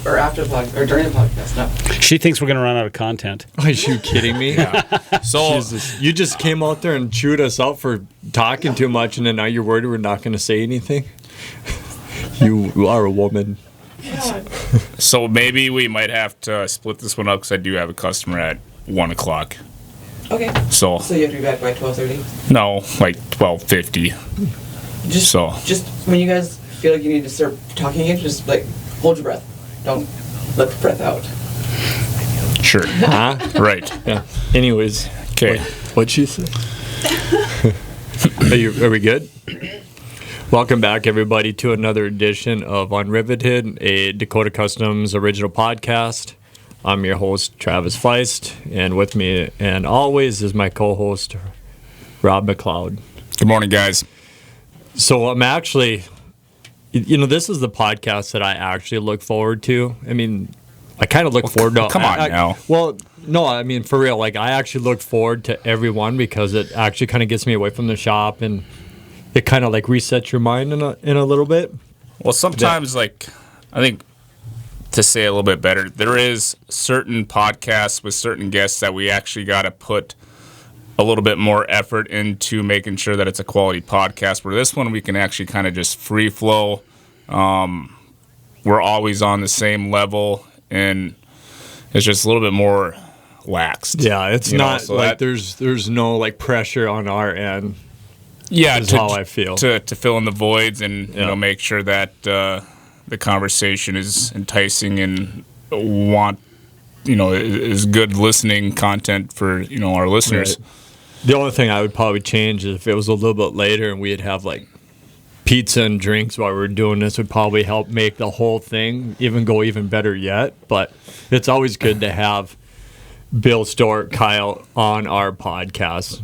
or after the podcast, or during the podcast. No. She thinks we're going to run out of content. Are you kidding me? So Jesus. You just came out there and chewed us out for talking too much, and then now you're worried we're not going to say anything? You are a woman. So maybe we might have to split this one up because I do have a customer at 1 o'clock. Okay. So you have to be back by 12:30. no, like 12:50. Just when you guys feel like you need to start talking again, just like hold your breath. Don't let the breath out. Sure. Huh? Right. Yeah. Anyways. Okay. What'd she say? Are we good? Welcome back, everybody, to another edition of Unriveted, a Dakota Customs original podcast. I'm your host, Travis Feist, and with me, and always, is my co-host, Rob McLeod. Good morning, guys. So I'm actually, this is the podcast that I actually look forward to. I mean, I kind of look forward to... Come on now. Well, no, I mean, for real, like, I actually look forward to every one because it actually kind of gets me away from the shop, and it kind of, like, resets your mind in a little bit. Well, sometimes, I think, to say it a little bit better, there is certain podcasts with certain guests that we actually got to put a little bit more effort into making sure that it's a quality podcast, where this one we can actually kind of just free flow. We're always on the same level, and it's just a little bit more laxed. Yeah, it's not so like there's no, like, pressure on our end. Yeah, that's how I feel. To fill in the voids and make sure that the conversation is enticing and is good listening content for our listeners. Right. The only thing I would probably change is if it was a little bit later and we'd have like pizza and drinks while we're doing this, would probably help make the whole thing go even better yet. But it's always good to have Bill, Stork, Kyle on our podcast.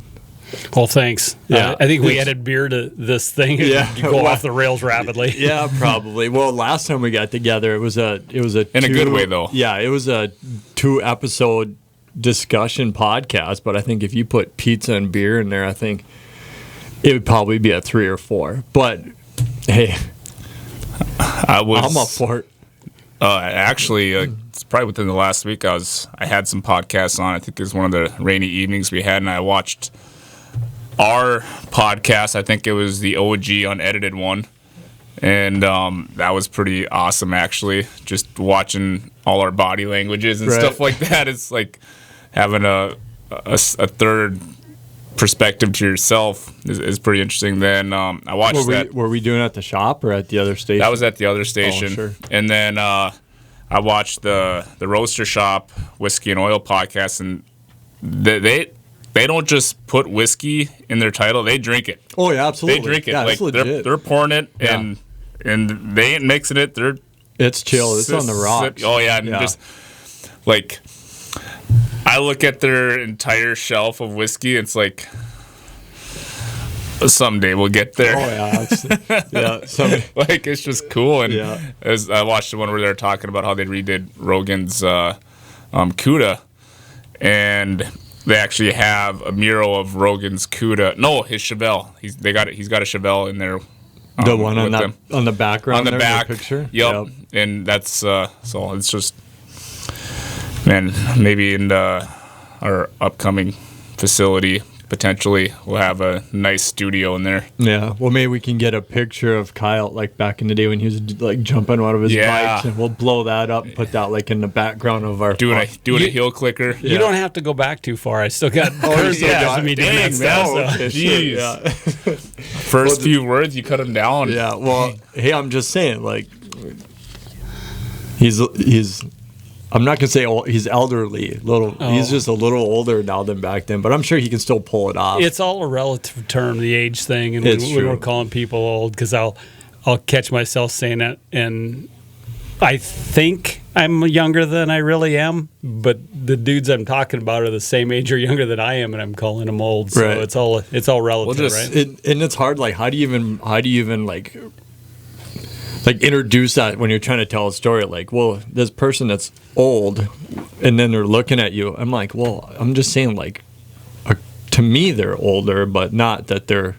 Well, thanks. Yeah. I think we added beer to this thing. Yeah. You go off the rails rapidly. Yeah, probably. Well, last time we got together, it was a in a good way though. Yeah, it was a 2-episode discussion podcast. But I think if you put pizza and beer in there, I think it would probably be a 3 or 4. But hey, I'm up for it. Actually, it's probably within the last week. I had some podcasts on. I think it was one of the rainy evenings we had, and I watched our podcast. I think it was the OG unedited one, and that was pretty awesome, actually. Just watching all our body languages and stuff like that. It's like having a third perspective to yourself is pretty interesting. Then I watched that. Were we doing it at the shop or at the other station? That was at the other station. Oh, sure. And then I watched the Roaster Shop Whiskey and Oil podcast, and they don't just put whiskey in their title; they drink it. Oh yeah, absolutely. They drink it. Yeah, like they're pouring it, and they ain't mixing it. It's chill. It's on the rocks. Oh yeah, and just like I look at their entire shelf of whiskey. It's like someday we'll get there. Oh yeah, someday. Like it's just cool. And as I watched the one where they're talking about how they redid Rogan's Cuda, and they actually have a mural of Rogan's Cuda. No, his Chevelle. He's got a Chevelle in there. The one on the background. On the back picture. Yep. And that's so it's just, man. Maybe in our upcoming facility, potentially we'll have a nice studio in there. Yeah. Well, maybe we can get a picture of Kyle like back in the day when he was like jumping out of his bikes, and we'll blow that up and put that like in the background of our doing a heel clicker. You don't have to go back too far. I still got of me doing that stuff. Okay, jeez. Yeah. First few words, you cut him down. Yeah. Well, hey, I'm just saying, like, he's. I'm not gonna say he's elderly. He's just a little older now than back then, but I'm sure he can still pull it off. It's all a relative term, the age thing, and when we're calling people old, because I'll catch myself saying that, and I think I'm younger than I really am, but the dudes I'm talking about are the same age or younger than I am, and I'm calling them old. So it's all relative, right? And it's hard. Like, how do you even like introduce that when you're trying to tell a story? Like, well, this person that's old, and then they're looking at you. I'm like, well, I'm just saying, like, to me they're older, but not that they're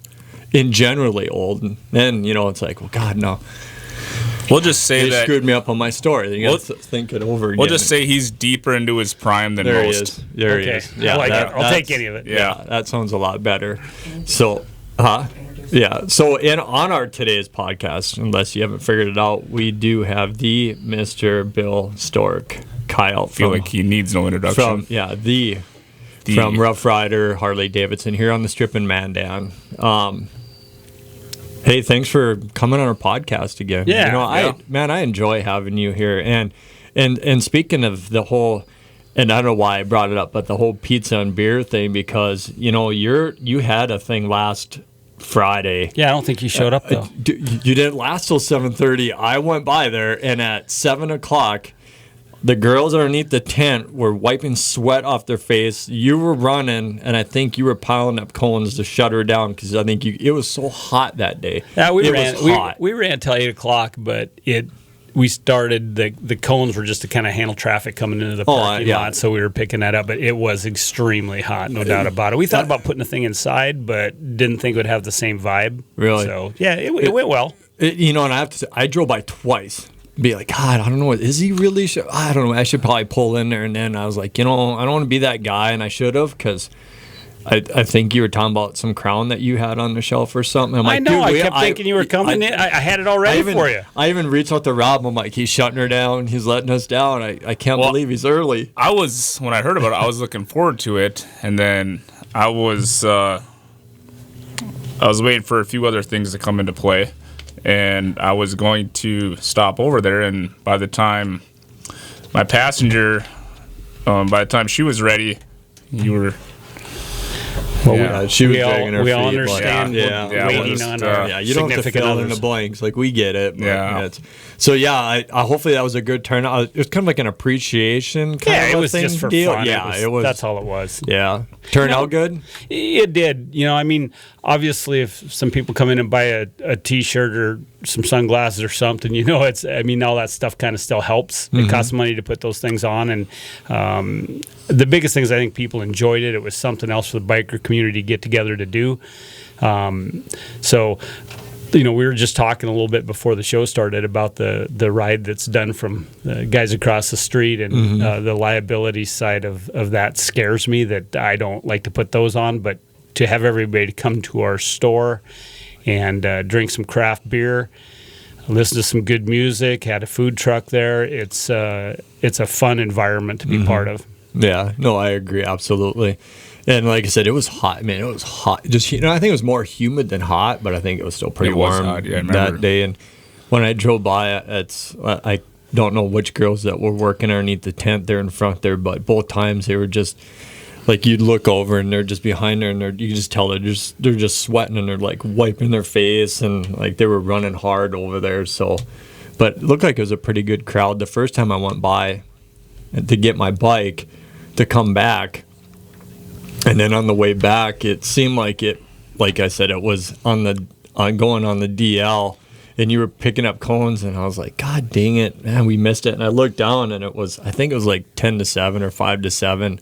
in generally old. And then it's like, well, God, no. We'll just say they that screwed me up on my story. You got to think it over again. We'll just say he's deeper into his prime than there most. He is. There he is. Yeah, I like that. I'll take any of it. Yeah, that sounds a lot better. So, yeah. So, on our today's podcast, unless you haven't figured it out, we do have the Mr. Bill Stork, Kyle. I feel like he needs no introduction. From Rough Rider Harley Davidson here on the Strip in Mandan. Hey, thanks for coming on our podcast again. Yeah, I enjoy having you here. And speaking of the whole, and I don't know why I brought it up, but the whole pizza and beer thing, because you had a thing last Friday. Yeah, I don't think you showed up though. You didn't last till 7:30. I went by there, and at 7:00. The girls underneath the tent were wiping sweat off their face. You were running, and I think you were piling up cones to shut her down because I think it was so hot that day. Yeah, we ran till 8 o'clock, but we started the cones were just to kind of handle traffic coming into the parking lot, so we were picking that up. But it was extremely hot, no doubt about it. We thought about putting the thing inside, but didn't think it would have the same vibe. Really? So yeah, it went well. And I have to say, I drove by twice. Be like, God, I don't know. Is he really? I don't know. I should probably pull in there. And then I was like, I don't want to be that guy. And I should have, because I think you were talking about some crown that you had on the shelf or something. I'm like, I know. I kept thinking you were coming in. I had it all ready for you. I even reached out to Rob. I'm like, he's shutting her down. He's letting us down. I can't believe he's early. When I heard about it, I was looking forward to it. And then I was waiting for a few other things to come into play. And I was going to stop over there, and by the time my passenger, by the time she was ready, you were. Well, she was dragging her feet. We all understand waiting on our you don't have to fill in the blanks. Like, we get it. So, hopefully that was a good turnout. It was kind of like an appreciation kind of it was just for deal. fun. Yeah, it was. That's all it was. Yeah. Turned out good? It did. Obviously, if some people come in and buy a T-shirt or some sunglasses or something, all that stuff kind of still helps. Mm-hmm. It costs money to put those things on. And the biggest thing is I think people enjoyed it. It was something else for the biker community to get together to do. We were just talking a little bit before the show started about the ride that's done from the guys across the street, and the liability side of that scares me, that I don't like to put those on. But to have everybody come to our store and drink some craft beer, listen to some good music, had a food truck there, it's a fun environment to be part of. Yeah, no, I agree, absolutely. And like I said, it was hot. Man, it was hot. Just I think it was more humid than hot, but I think it was still pretty warm that day. And when I drove by, I don't know which girls that were working underneath the tent there in front there, but both times they were just like, you'd look over and they're just behind her, and you can just tell they're just sweating, and they're like wiping their face, and like they were running hard over there. So, but it looked like it was a pretty good crowd. The first time I went by to get my bike to come back. And then on the way back, it seemed like I said, it was going on the DL, and you were picking up cones, and I was like, God dang it, man, we missed it. And I looked down, and I think it was like 10-7 or 5-7.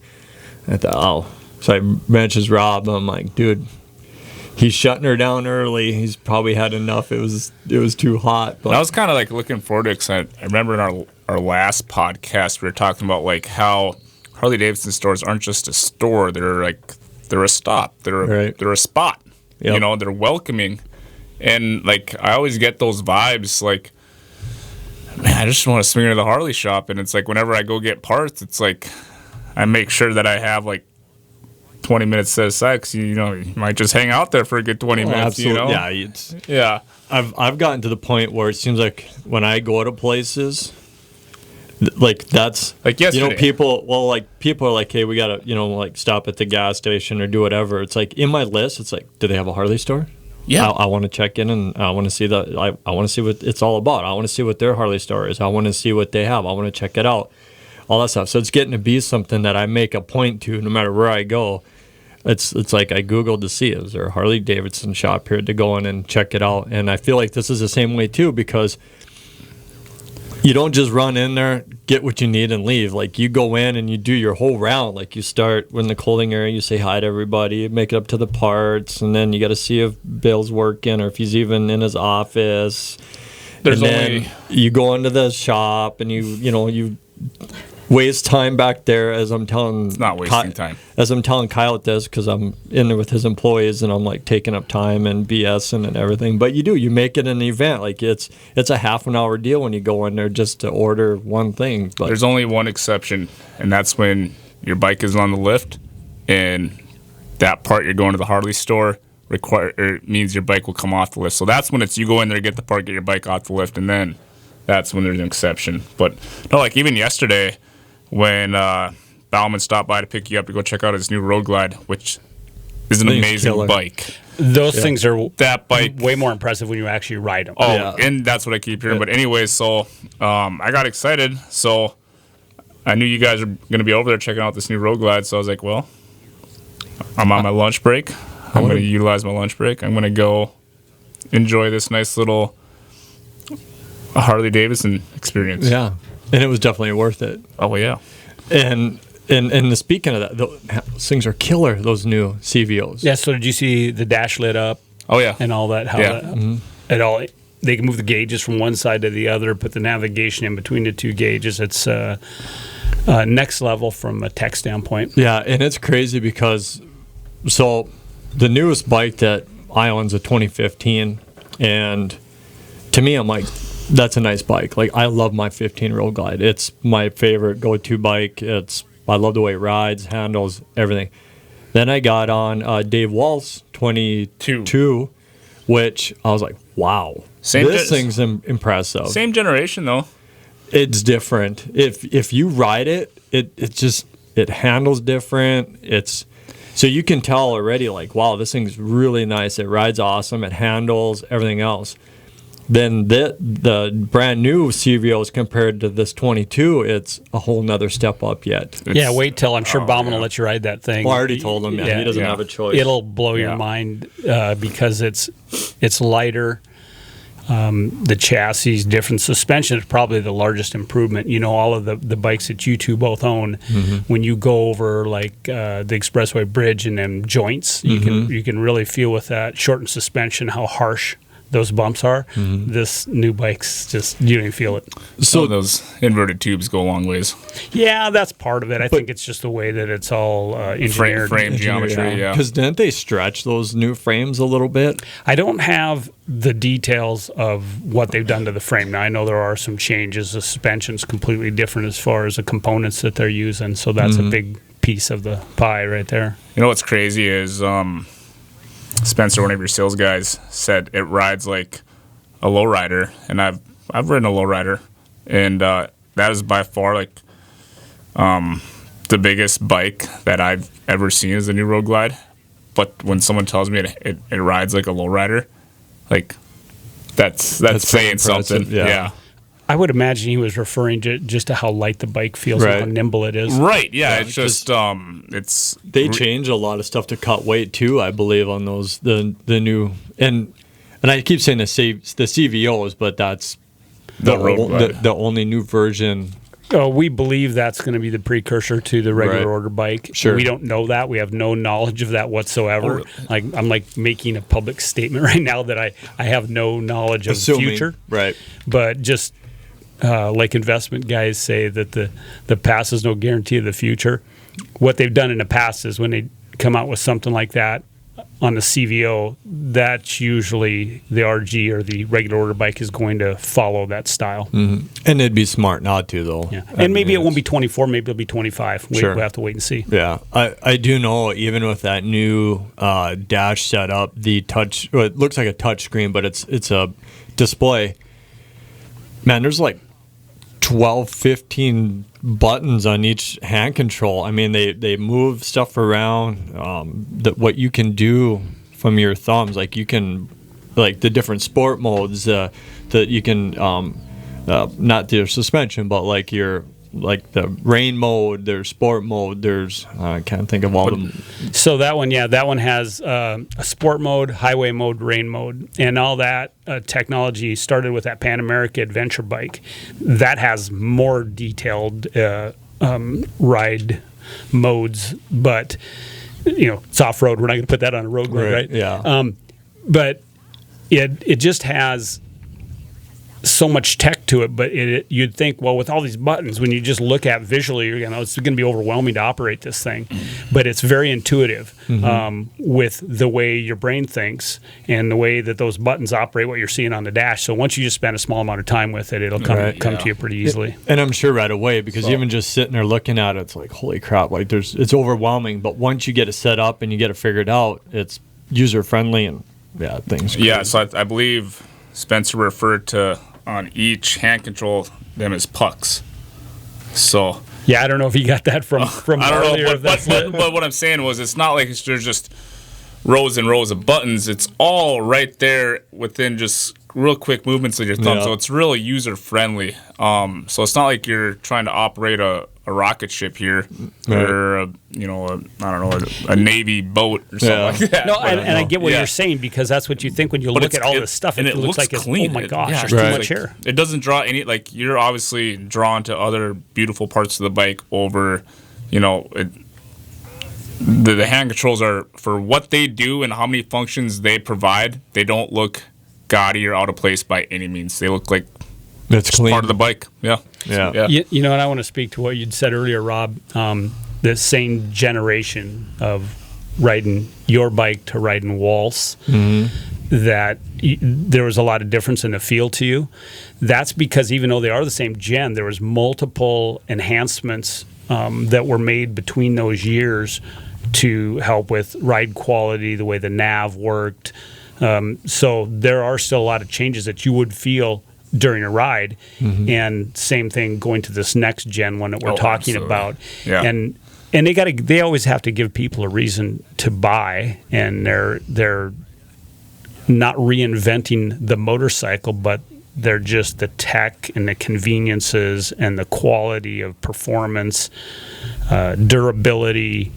I thought, so I mentioned Rob. I'm like, dude, he's shutting her down early. He's probably had enough. It was too hot. But I was kind of like looking forward to it, because I remember in our last podcast we were talking about like how Harley Davidson stores aren't just a store. They're a stop. They're a spot. Yep. They're welcoming. And like, I always get those vibes like, man, I just want to swing into the Harley shop. And it's like, whenever I go get parts, it's like, I make sure that I have like 20 minutes set aside, because you might just hang out there for a good 20 minutes. Absolutely. Yeah. I've gotten to the point where it seems like when I go to places, like that's like yesterday. People are like, hey, we gotta like stop at the gas station or do whatever. It's like in my list, it's like, do they have a Harley store? Yeah, I want to check in, and I want to see I want to see what it's all about. I want to see what their Harley store is. I want to see what they have. I want to check it out, all that stuff. So it's getting to be something that I make a point to, no matter where I go. It's like I Googled to see, is there a Harley Davidson shop here, to go in and check it out. And I feel like this is the same way too, because you don't just run in there, get what you need, and leave. Like, you go in and you do your whole round. Like, you start in the clothing area, you say hi to everybody, make it up to the parts, and then you got to see if Bill's working or if he's even in his office. Then you go into the shop and you waste time back there as I'm telling. It's not wasting time. As I'm telling Kyle this because I'm in there with his employees and I'm like taking up time and BSing and everything. But you make it an event. Like it's a half an hour deal when you go in there just to order one thing. But there's only one exception, and that's when your bike is on the lift and that part you're going to the Harley store means your bike will come off the lift. So that's when you go in there, get the part, get your bike off the lift, and then that's when there's an exception. But no, like even yesterday when Bauman stopped by to pick you up to go check out his new Road Glide, which is an amazing bike. Those things are way more impressive when you actually ride them. Oh, and that's what I keep hearing. But anyways, so I got excited. So I knew you guys were going to be over there checking out this new Road Glide. So I was like, well, I'm on my lunch break. I'm going to utilize my lunch break. I'm going to go enjoy this nice little Harley Davidson experience. Yeah, and it was definitely worth it. Oh, yeah. And speaking of that, those things are killer, those new CVOs. Yeah, so did you see the dash lit up? Oh, yeah. And all that? How they can move the gauges from one side to the other, put the navigation in between the two gauges. It's next level from a tech standpoint. Yeah, and it's crazy because the newest bike that I own is a 2015, and to me, I'm like, that's a nice bike. Like, I love my 15 Road Glide. It's my favorite go-to bike. I love the way it rides, handles, everything. Then I got on Dave Wall's 22, which I was like, wow, this thing's impressive. Same generation, though. It's different. If you ride it, it handles different. So you can tell already, like, wow, this thing's really nice. It rides awesome. It handles everything else. Then the brand new CVOs compared to this 22, it's a whole nother step up yet. Wait till I'm sure Bauman will let you ride that thing. Well, I already told him, he doesn't have a choice. It'll blow your mind because it's lighter. The chassis, different suspension is probably the largest improvement. All of the bikes that you two both own, when you go over like the expressway bridge and then joints, you can really feel with that shortened suspension how harsh those bumps are. This new bike's just, you don't even feel it. So those inverted tubes go a long ways. Yeah, that's part of it. I think it's just the way that it's all engineered. Frame geometry, yeah. Because didn't they stretch those new frames a little bit? I don't have the details of what they've done to the frame. Now, I know there are some changes. The suspension's completely different as far as the components that they're using, so that's a big piece of the pie right there. You know what's crazy is Spencer, one of your sales guys, said it rides like a lowrider, and I've ridden a lowrider, and that is by far like the biggest bike that I've ever seen is the new Road Glide. But when someone tells me it rides like a lowrider, like that's saying something. Yeah. I would imagine he was referring just to how light the bike feels and how nimble it is. Right, yeah. It's just they change a lot of stuff to cut weight too, I believe, on those the new and I keep saying the CVOs, but that's the only new version. We believe that's going to be the precursor to the regular order bike. Sure. We don't know that. We have no knowledge of that whatsoever. I'm like making a public statement right now that I have no knowledge of the future. Right. But just like investment guys say that the past is no guarantee of the future. What they've done in the past is when they come out with something like that on the CVO, that's usually the RG or the regular order bike is going to follow that style. And it'd be smart not to, though. Yeah. And maybe it won't be 24, maybe it'll be 25. We'll have to wait and see. Yeah. I do know, even with that new dash setup, it looks like a touch screen, but it's a display. Man, there's like 12, 15 buttons on each hand control. I mean, they move stuff around. What you can do from your thumbs, like you can, like the different sport modes that you can, not their suspension, but like the rain mode, there's sport mode, there's I can't think of all of them. So that one has a sport mode, highway mode, rain mode, and all that technology started with that Pan America Adventure bike. That has more detailed ride modes, but it's off road. We're not going to put that on a road glide, right? Yeah. But it just has so much tech to it, but you'd think, well, with all these buttons, when you just look at visually, you're it's going to be overwhelming to operate this thing. But it's very intuitive with the way your brain thinks and the way that those buttons operate, what you're seeing on the dash. So once you just spend a small amount of time with it, it'll come to you pretty easily. And I'm sure right away, because even just sitting there looking at it, it's like, holy crap, like it's overwhelming. But once you get it set up and you get it figured out, it's user friendly and things. Yeah, so I believe Spencer referred to on each hand control them as pucks. So I don't know if you got that from I don't earlier. know, but what I'm saying was, it's not like there's just rows and rows of buttons. It's all right there within just real quick movements of your thumb. So it's really user friendly. So it's not like you're trying to operate a rocket ship here, or I don't know, a Navy boat or something like that. No, and I get what you're saying, because that's what you think when you look at all this stuff. And it looks like clean. Oh my gosh, there's too much here. It doesn't draw any, like, you're obviously drawn to other beautiful parts of the bike over, the hand controls are, for what they do and how many functions they provide, they don't look gaudy or out of place by any means. They look like it's clean. Part of the bike. Yeah. You know, and I want to speak to what you'd said earlier, Rob. The same generation of riding your bike to riding Waltz, that there was a lot of difference in the feel to you. That's because even though they are the same gen, there was multiple enhancements that were made between those years to help with ride quality, the way the nav worked. So there are still a lot of changes that you would feel during a ride, and same thing going to this next gen one that we're talking about. And they always have to give people a reason to buy, and they're not reinventing the motorcycle, but they're just the tech and the conveniences and the quality of performance, durability,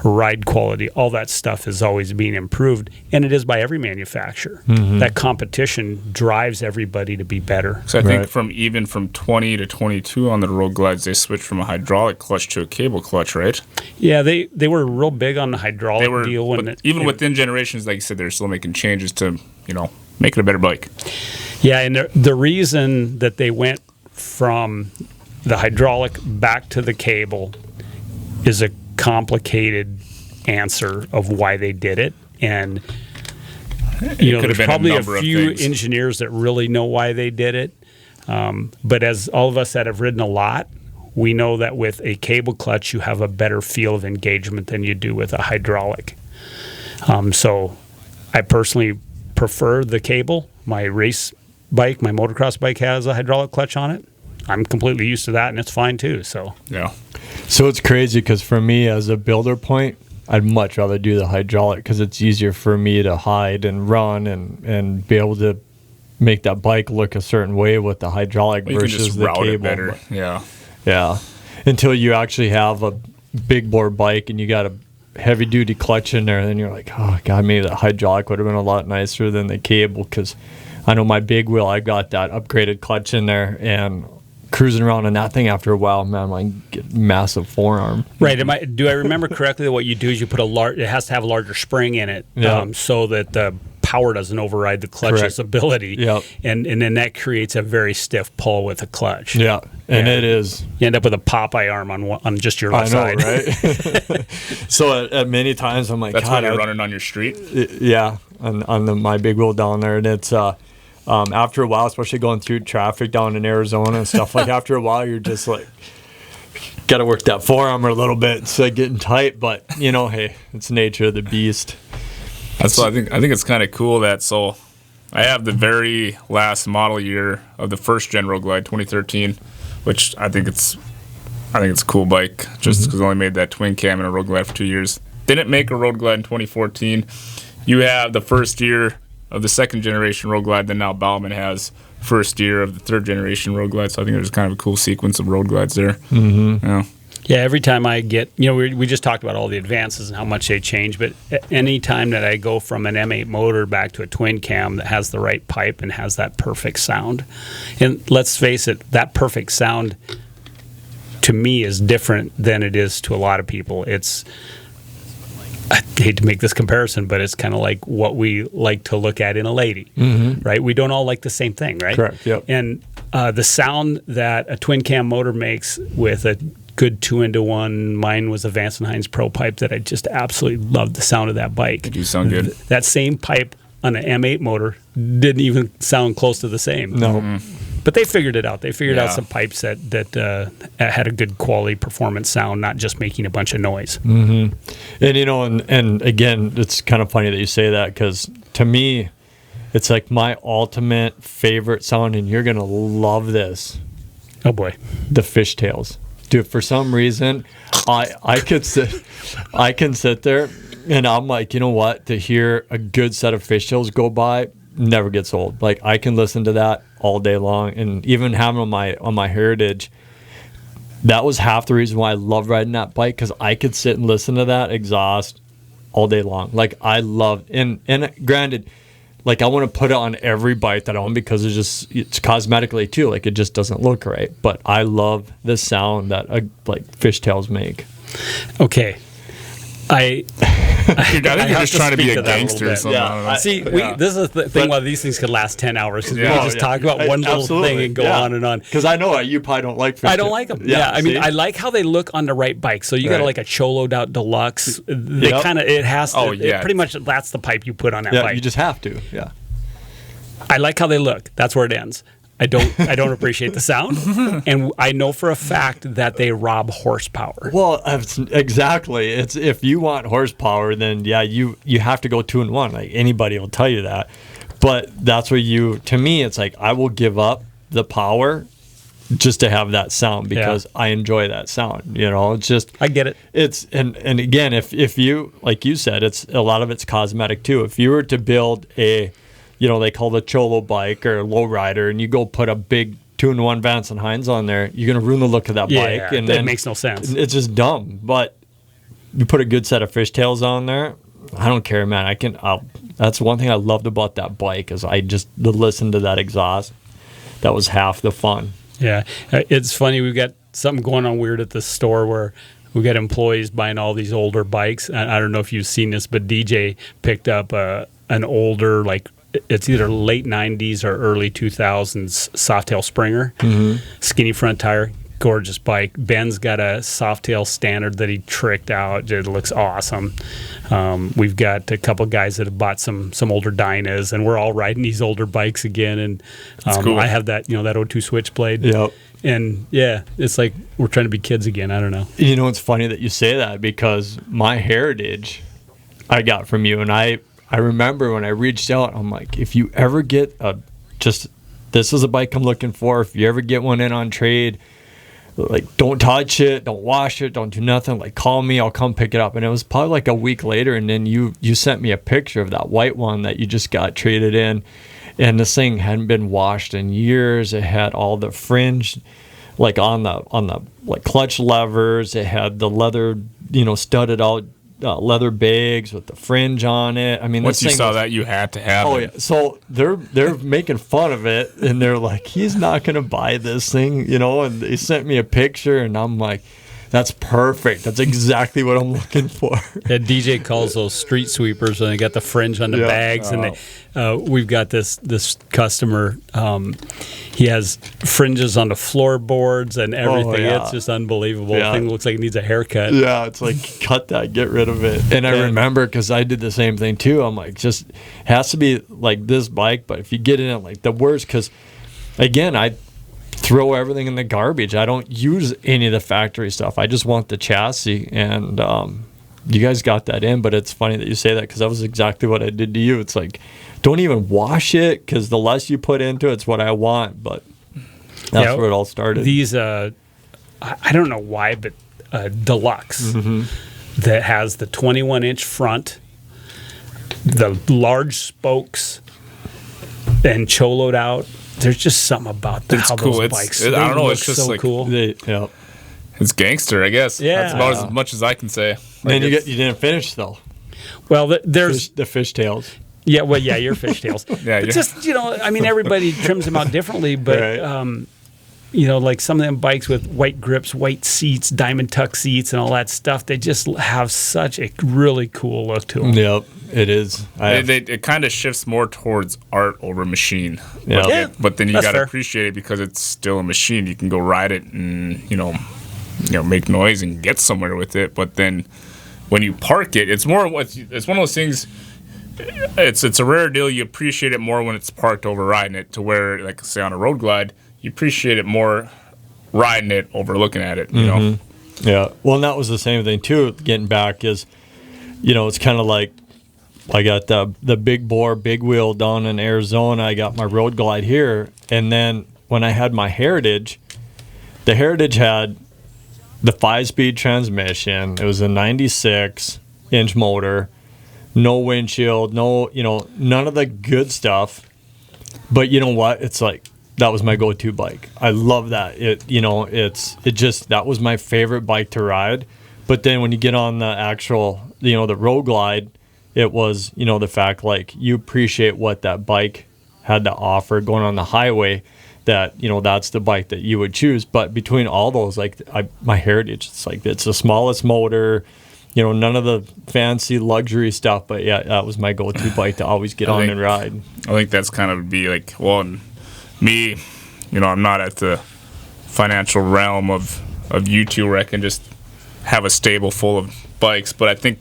ride quality, all that stuff is always being improved, and it is by every manufacturer. That competition drives everybody to be better. So I think from 20 to 22 on the Road Glides, they switched from a hydraulic clutch to a cable clutch, right? Yeah, they were real big on the hydraulic deal. Within generations, like you said, they're still making changes to, make it a better bike. Yeah, and the reason that they went from the hydraulic back to the cable is a complicated answer of why they did it, and there's probably a few engineers that really know why they did it, but as all of us that have ridden a lot, we know that with a cable clutch you have a better feel of engagement than you do with a hydraulic. So I personally prefer the cable. My race bike, my motocross bike, has a hydraulic clutch on it. I'm completely used to that, and it's fine too. So So it's crazy, because for me as a builder point, I'd much rather do the hydraulic, because it's easier for me to hide and run and be able to make that bike look a certain way with the hydraulic versus the cable. It better. Yeah. Until you actually have a big bore bike and you got a heavy duty clutch in there, and then you're like, oh god, maybe the hydraulic would have been a lot nicer than the cable, because I know my big wheel, I got that upgraded clutch in there, and cruising around on that thing after a while, man, I get massive forearm. Right. Do I remember correctly that what you do is you put it has to have a larger spring in it, so that the power doesn't override the clutch's ability. And then that creates a very stiff pull with a clutch. And it is. You end up with a Popeye arm on just your left side. Right? So at many times I'm like, that's when you're running on your street. On my big wheel down there, and it's after a while, especially going through traffic down in Arizona and stuff, like after a while you're just like, got to work that forearm a little bit. It's getting tight, but hey, it's nature of the beast. That's what I think it's kind of cool that, so I have the very last model year of the first gen Road Glide, 2013, which I think it's a cool bike, just because I only made that twin cam and a Road Glide for 2 years. Didn't make a Road Glide in 2014. You have the first year of the second generation Road Glide, then now Bauman has first year of the third generation Road Glide, so I think there's kind of a cool sequence of Road Glides there. Yeah, every time I get, we just talked about all the advances and how much they change, but any time that I go from an M8 motor back to a twin cam that has the right pipe and has that perfect sound, and let's face it, that perfect sound to me is different than it is to a lot of people. I hate to make this comparison, but it's kind of like what we like to look at in a lady, right? We don't all like the same thing, right? Correct, yep. And the sound that a twin cam motor makes with a good 2-into-1, mine was a Vance & Hines Pro pipe that I just absolutely loved the sound of that bike. They do sound good. That same pipe on an M8 motor didn't even sound close to the same. No. But they figured it out. They figured out some pipes that had a good quality performance sound, not just making a bunch of noise. And and again, it's kind of funny that you say that, because to me, it's like my ultimate favorite sound, and you're gonna love this. Oh boy, the fishtails, dude. For some reason, I can sit there, and I'm like, you know what? To hear a good set of fishtails go by never gets old. Like, I can listen to that all day long, and even having on my Heritage, that was half the reason why I love riding that bike, because I could sit and listen to that exhaust all day long. Like, I loved, and granted, like, I want to put it on every bike that I own, because it's cosmetically too, like, it just doesn't look right. But I love the sound that like fishtails make. Okay, I think you're just trying to be a gangster or something. Yeah. See, this is the thing why these things could last 10 hours, because we can just talk about one little thing and go on and on. Because I know you probably don't like fishtails. I don't like them. Yeah, I mean, I like how they look on the right bike. So you got like a Choloed out Deluxe. They kind of, it has to, it pretty much that's the pipe you put on that bike. You just have to, I like how they look. That's where it ends. I don't appreciate the sound, and I know for a fact that they rob horsepower. Well, exactly. It's, if you want horsepower, then you have to go 2-in-1. Like, anybody will tell you that. But that's what to me, it's like, I will give up the power just to have that sound, because I enjoy that sound. It's just, I get it. It's and again, if you, like you said, it's a lot of it's cosmetic too. If you were to build a, they call the Cholo bike or lowrider, and you go put a big 2-in-1 Vance & Hines on there, you're going to ruin the look of that bike. And that makes no sense. It's just dumb. But you put a good set of fishtails on there, I don't care, man. That's one thing I loved about that bike, is I just listen to that exhaust. That was half the fun. Yeah. It's funny. We've got something going on weird at the store where we got employees buying all these older bikes. I don't know if you've seen this, but DJ picked up an older, like, it's either late 90s or early 2000s Softail Springer, skinny front tire, gorgeous bike. Ben's got a Softail Standard that he tricked out. It looks awesome. We've got a couple guys that have bought some older Dynas, and we're all riding these older bikes again. And cool. I have that that 02 Switchblade. Yep. And it's like we're trying to be kids again. I don't know. It's funny that you say that, because my Heritage I got from you, and I remember when I reached out, I'm like, if you ever get this is a bike I'm looking for. If you ever get one in on trade, like, don't touch it, don't wash it, don't do nothing. Like, call me, I'll come pick it up. And it was probably like a week later, and then you sent me a picture of that white one that you just got traded in, and this thing hadn't been washed in years. It had all the fringe, like, on the like clutch levers. It had the leather, studded out leather bags with the fringe on it. I mean, once you saw that, you had to have it. Oh yeah. So they're making fun of it, and they're like, he's not gonna buy this thing, and they sent me a picture, and I'm like, that's perfect. That's exactly what I'm looking for. Yeah, DJ calls those street sweepers, and they got the fringe on the bags, and we've got this customer. He has fringes on the floorboards and everything. It's just unbelievable. The thing looks like it needs a haircut. Yeah, it's like, cut that, get rid of it. And I remember, because I did the same thing too. I'm like, just has to be like this bike, but if you get in it, like, the worst, because again, I throw everything in the garbage. I don't use any of the factory stuff. I just want the chassis, and you guys got that in. But it's funny that you say that, because that was exactly what I did to you. It's like, don't even wash it, because the less you put into it's what I want. But that's where it all started. These I don't know why, but Deluxe that has the 21-inch front, the large spokes, and Choloed out. There's just something about how cool. Those bikes I don't know. look It's just so like, cool. It's gangster, I guess. Yeah, that's about as much as I can say. And you didn't finish though. Well, there's the fishtails. Yeah, well, your fishtails. It's just, I mean, everybody trims them out differently, but like some of them bikes with white grips, white seats, diamond tuck seats, and all that stuff, they just have such a really cool look to them. Yep, it is. It kind of shifts more towards art over machine. Yeah. But then you That's got to fair. appreciate it because it's still a machine. You can go ride it and, make noise and get somewhere with it. But then when you park it, it's one of those things. It's a rare deal. You appreciate it more when it's parked over riding it, to where, like, say, on a road glide, you appreciate it more riding it over looking at it, you know? Yeah. Well, and that was the same thing, too, getting back is, it's kind of like I got the big bore, big wheel down in Arizona. I got my road glide here. And then when I had my Heritage, the Heritage had the 5-speed transmission. It was a 96-inch motor, no windshield, none of the good stuff. But you know what? It's like, that was my go-to bike. I love that. That was my favorite bike to ride. But then when you get on the actual, the road glide, it was, the fact, like, you appreciate what that bike had to offer going on the highway, that, that's the bike that you would choose. But between all those, like, my Heritage, it's like, it's the smallest motor, none of the fancy luxury stuff. But yeah, that was my go-to bike to always get on and ride. I think that's kind of be like, well, and me, I'm not at the financial realm of you two where I can just have a stable full of bikes. But I think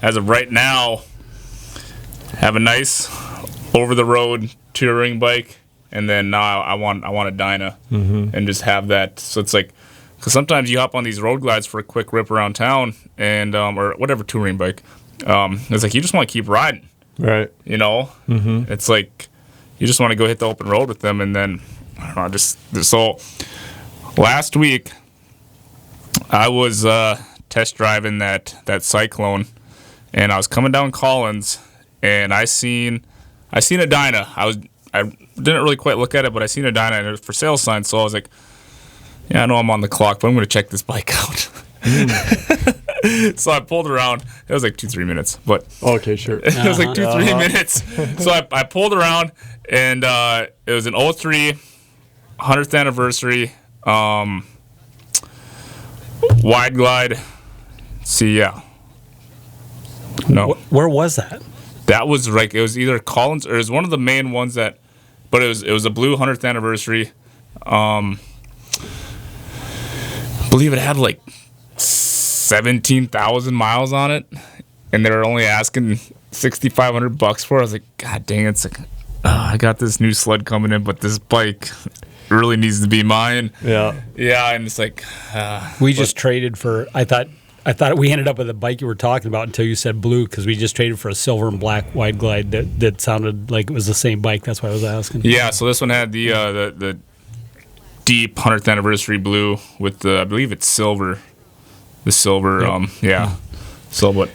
as of right now, have a nice over-the-road touring bike, and then now I want a Dyna, and just have that. So it's like, because sometimes you hop on these road glides for a quick rip around town, and or whatever touring bike. It's like you just want to keep riding, right? It's like you just want to go hit the open road with them, and then I don't know. So last week I was test driving that Cyclone, and I was coming down Collins, and I seen a Dyna. I didn't really quite look at it, but I seen a Dyna and it was for sale sign. So I was like, yeah, I know I'm on the clock, but I'm going to check this bike out. So I pulled around. It was like 2-3 minutes, but okay, sure. It was like 2-3 minutes. So I pulled around, and it was an 03 100th anniversary wide glide. See, yeah. No. Where was that? That was like, it was either Collins or it was one of the main ones but it was a blue 100th anniversary. I believe it had like 17,000 miles on it, and they were only asking $6,500 for it. I was like, God dang it! It's like, I got this new sled coming in, but this bike really needs to be mine. Yeah, and it's like we just traded for. I thought we ended up with the bike you were talking about until you said blue, because we just traded for a silver and black wide glide that sounded like it was the same bike. That's why I was asking. Yeah, so this one had the deep 100th anniversary blue with the, I believe it's silver. The silver, yep. So what?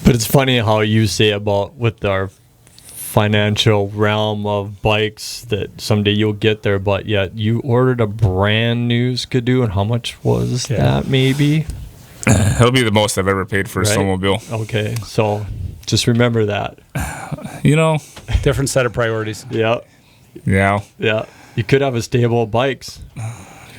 But it's funny how you say about with our financial realm of bikes that someday you'll get there, but yet you ordered a brand new Skidoo, and how much was that maybe? It'll be the most I've ever paid for a snowmobile. Okay, so just remember that. Different set of priorities. Yeah. You could have a stable of bikes.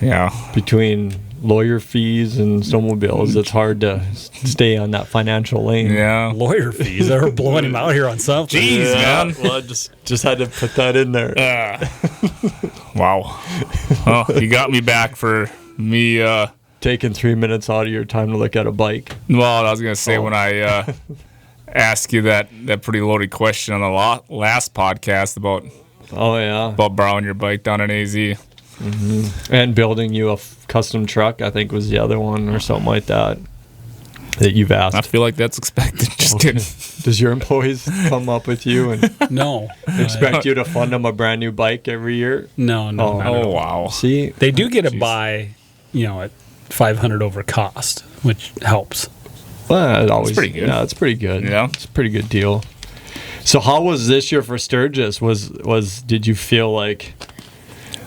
Yeah. Between lawyer fees and snowmobiles, it's hard to stay on that financial lane. Yeah. Lawyer fees? They're blowing him out here on something. Jeez, man. Well, I just had to put that in there. Wow. Well, you got me back for me taking 3 minutes out of your time to look at a bike. Well, I was going to say when I asked you that pretty loaded question on the last podcast about borrowing your bike down in AZ. Mm-hmm. And building you a custom truck, I think was the other one or something like that you've asked. I feel like that's expected. Just kidding. Does your employees come up with you and no expect you to fund them a brand new bike every year? No. Oh, wow. See, they do get to buy, at $500 over cost, which helps. Well, it's pretty good. Yeah, it's pretty good. Yeah, it's a pretty good deal. So, how was this year for Sturgis? Did you feel like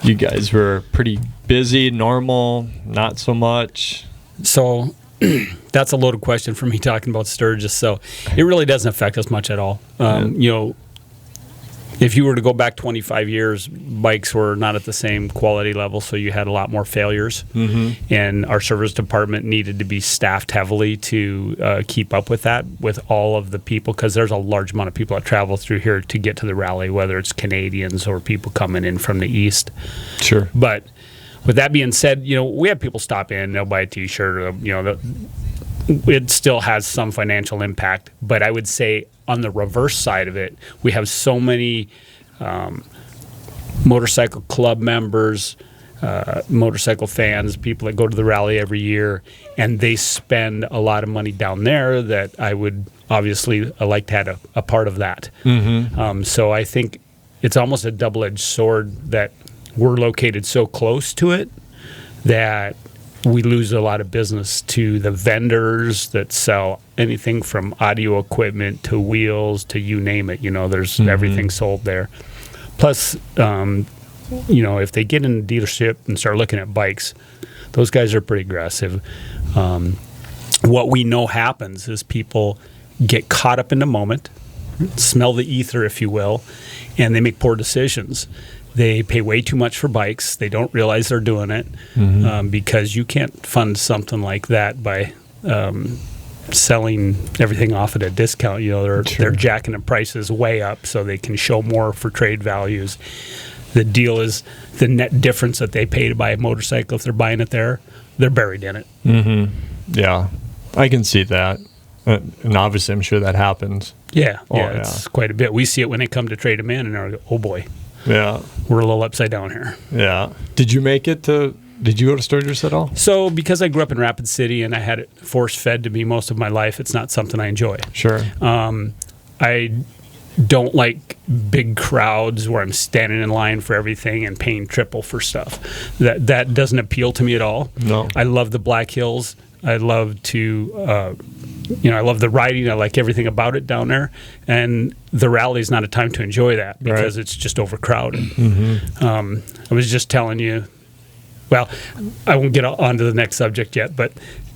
you guys were pretty busy, normal, not so much? So that's a loaded question for me talking about Sturgis. So it really doesn't affect us much at all. if you were to go back 25 years, bikes were not at the same quality level, so you had a lot more failures. And our service department needed to be staffed heavily to keep up with that, with all of the people, because there's a large amount of people that travel through here to get to the rally, whether it's Canadians or people coming in from the east. Sure. But with that being said, we have people stop in, they'll buy a T-shirt, or, it still has some financial impact. But I would say on the reverse side of it, we have so many motorcycle club members, motorcycle fans, people that go to the rally every year, and they spend a lot of money down there that I would obviously like to have a part of that. So I think it's almost a double-edged sword that we're located so close to it that we lose a lot of business to the vendors that sell anything from audio equipment to wheels to you name it. There's everything sold there. Plus, if they get in the dealership and start looking at bikes, those guys are pretty aggressive. What we know happens is people get caught up in the moment, smell the ether, if you will, and they make poor decisions. They pay way too much for bikes. They don't realize they're doing it because you can't fund something like that by selling everything off at a discount. They're jacking the prices way up so they can show more for trade values. The deal is the net difference that they pay to buy a motorcycle. If they're buying it there, they're buried in it. Yeah, I can see that. And obviously, I'm sure that happens. Yeah, it's quite a bit. We see it when they come to trade them in, and they're like, oh boy. Yeah. We're a little upside down here. Yeah. Did you go to Sturgis at all? So because I grew up in Rapid City and I had it force-fed to me most of my life, it's not something I enjoy. Sure. I don't like big crowds where I'm standing in line for everything and paying triple for stuff. That doesn't appeal to me at all. No. I love the Black Hills. I love to... I love the riding. I like everything about it down there. And the rally is not a time to enjoy that because it's just overcrowded. I was just telling you, well, I won't get on to the next subject yet, but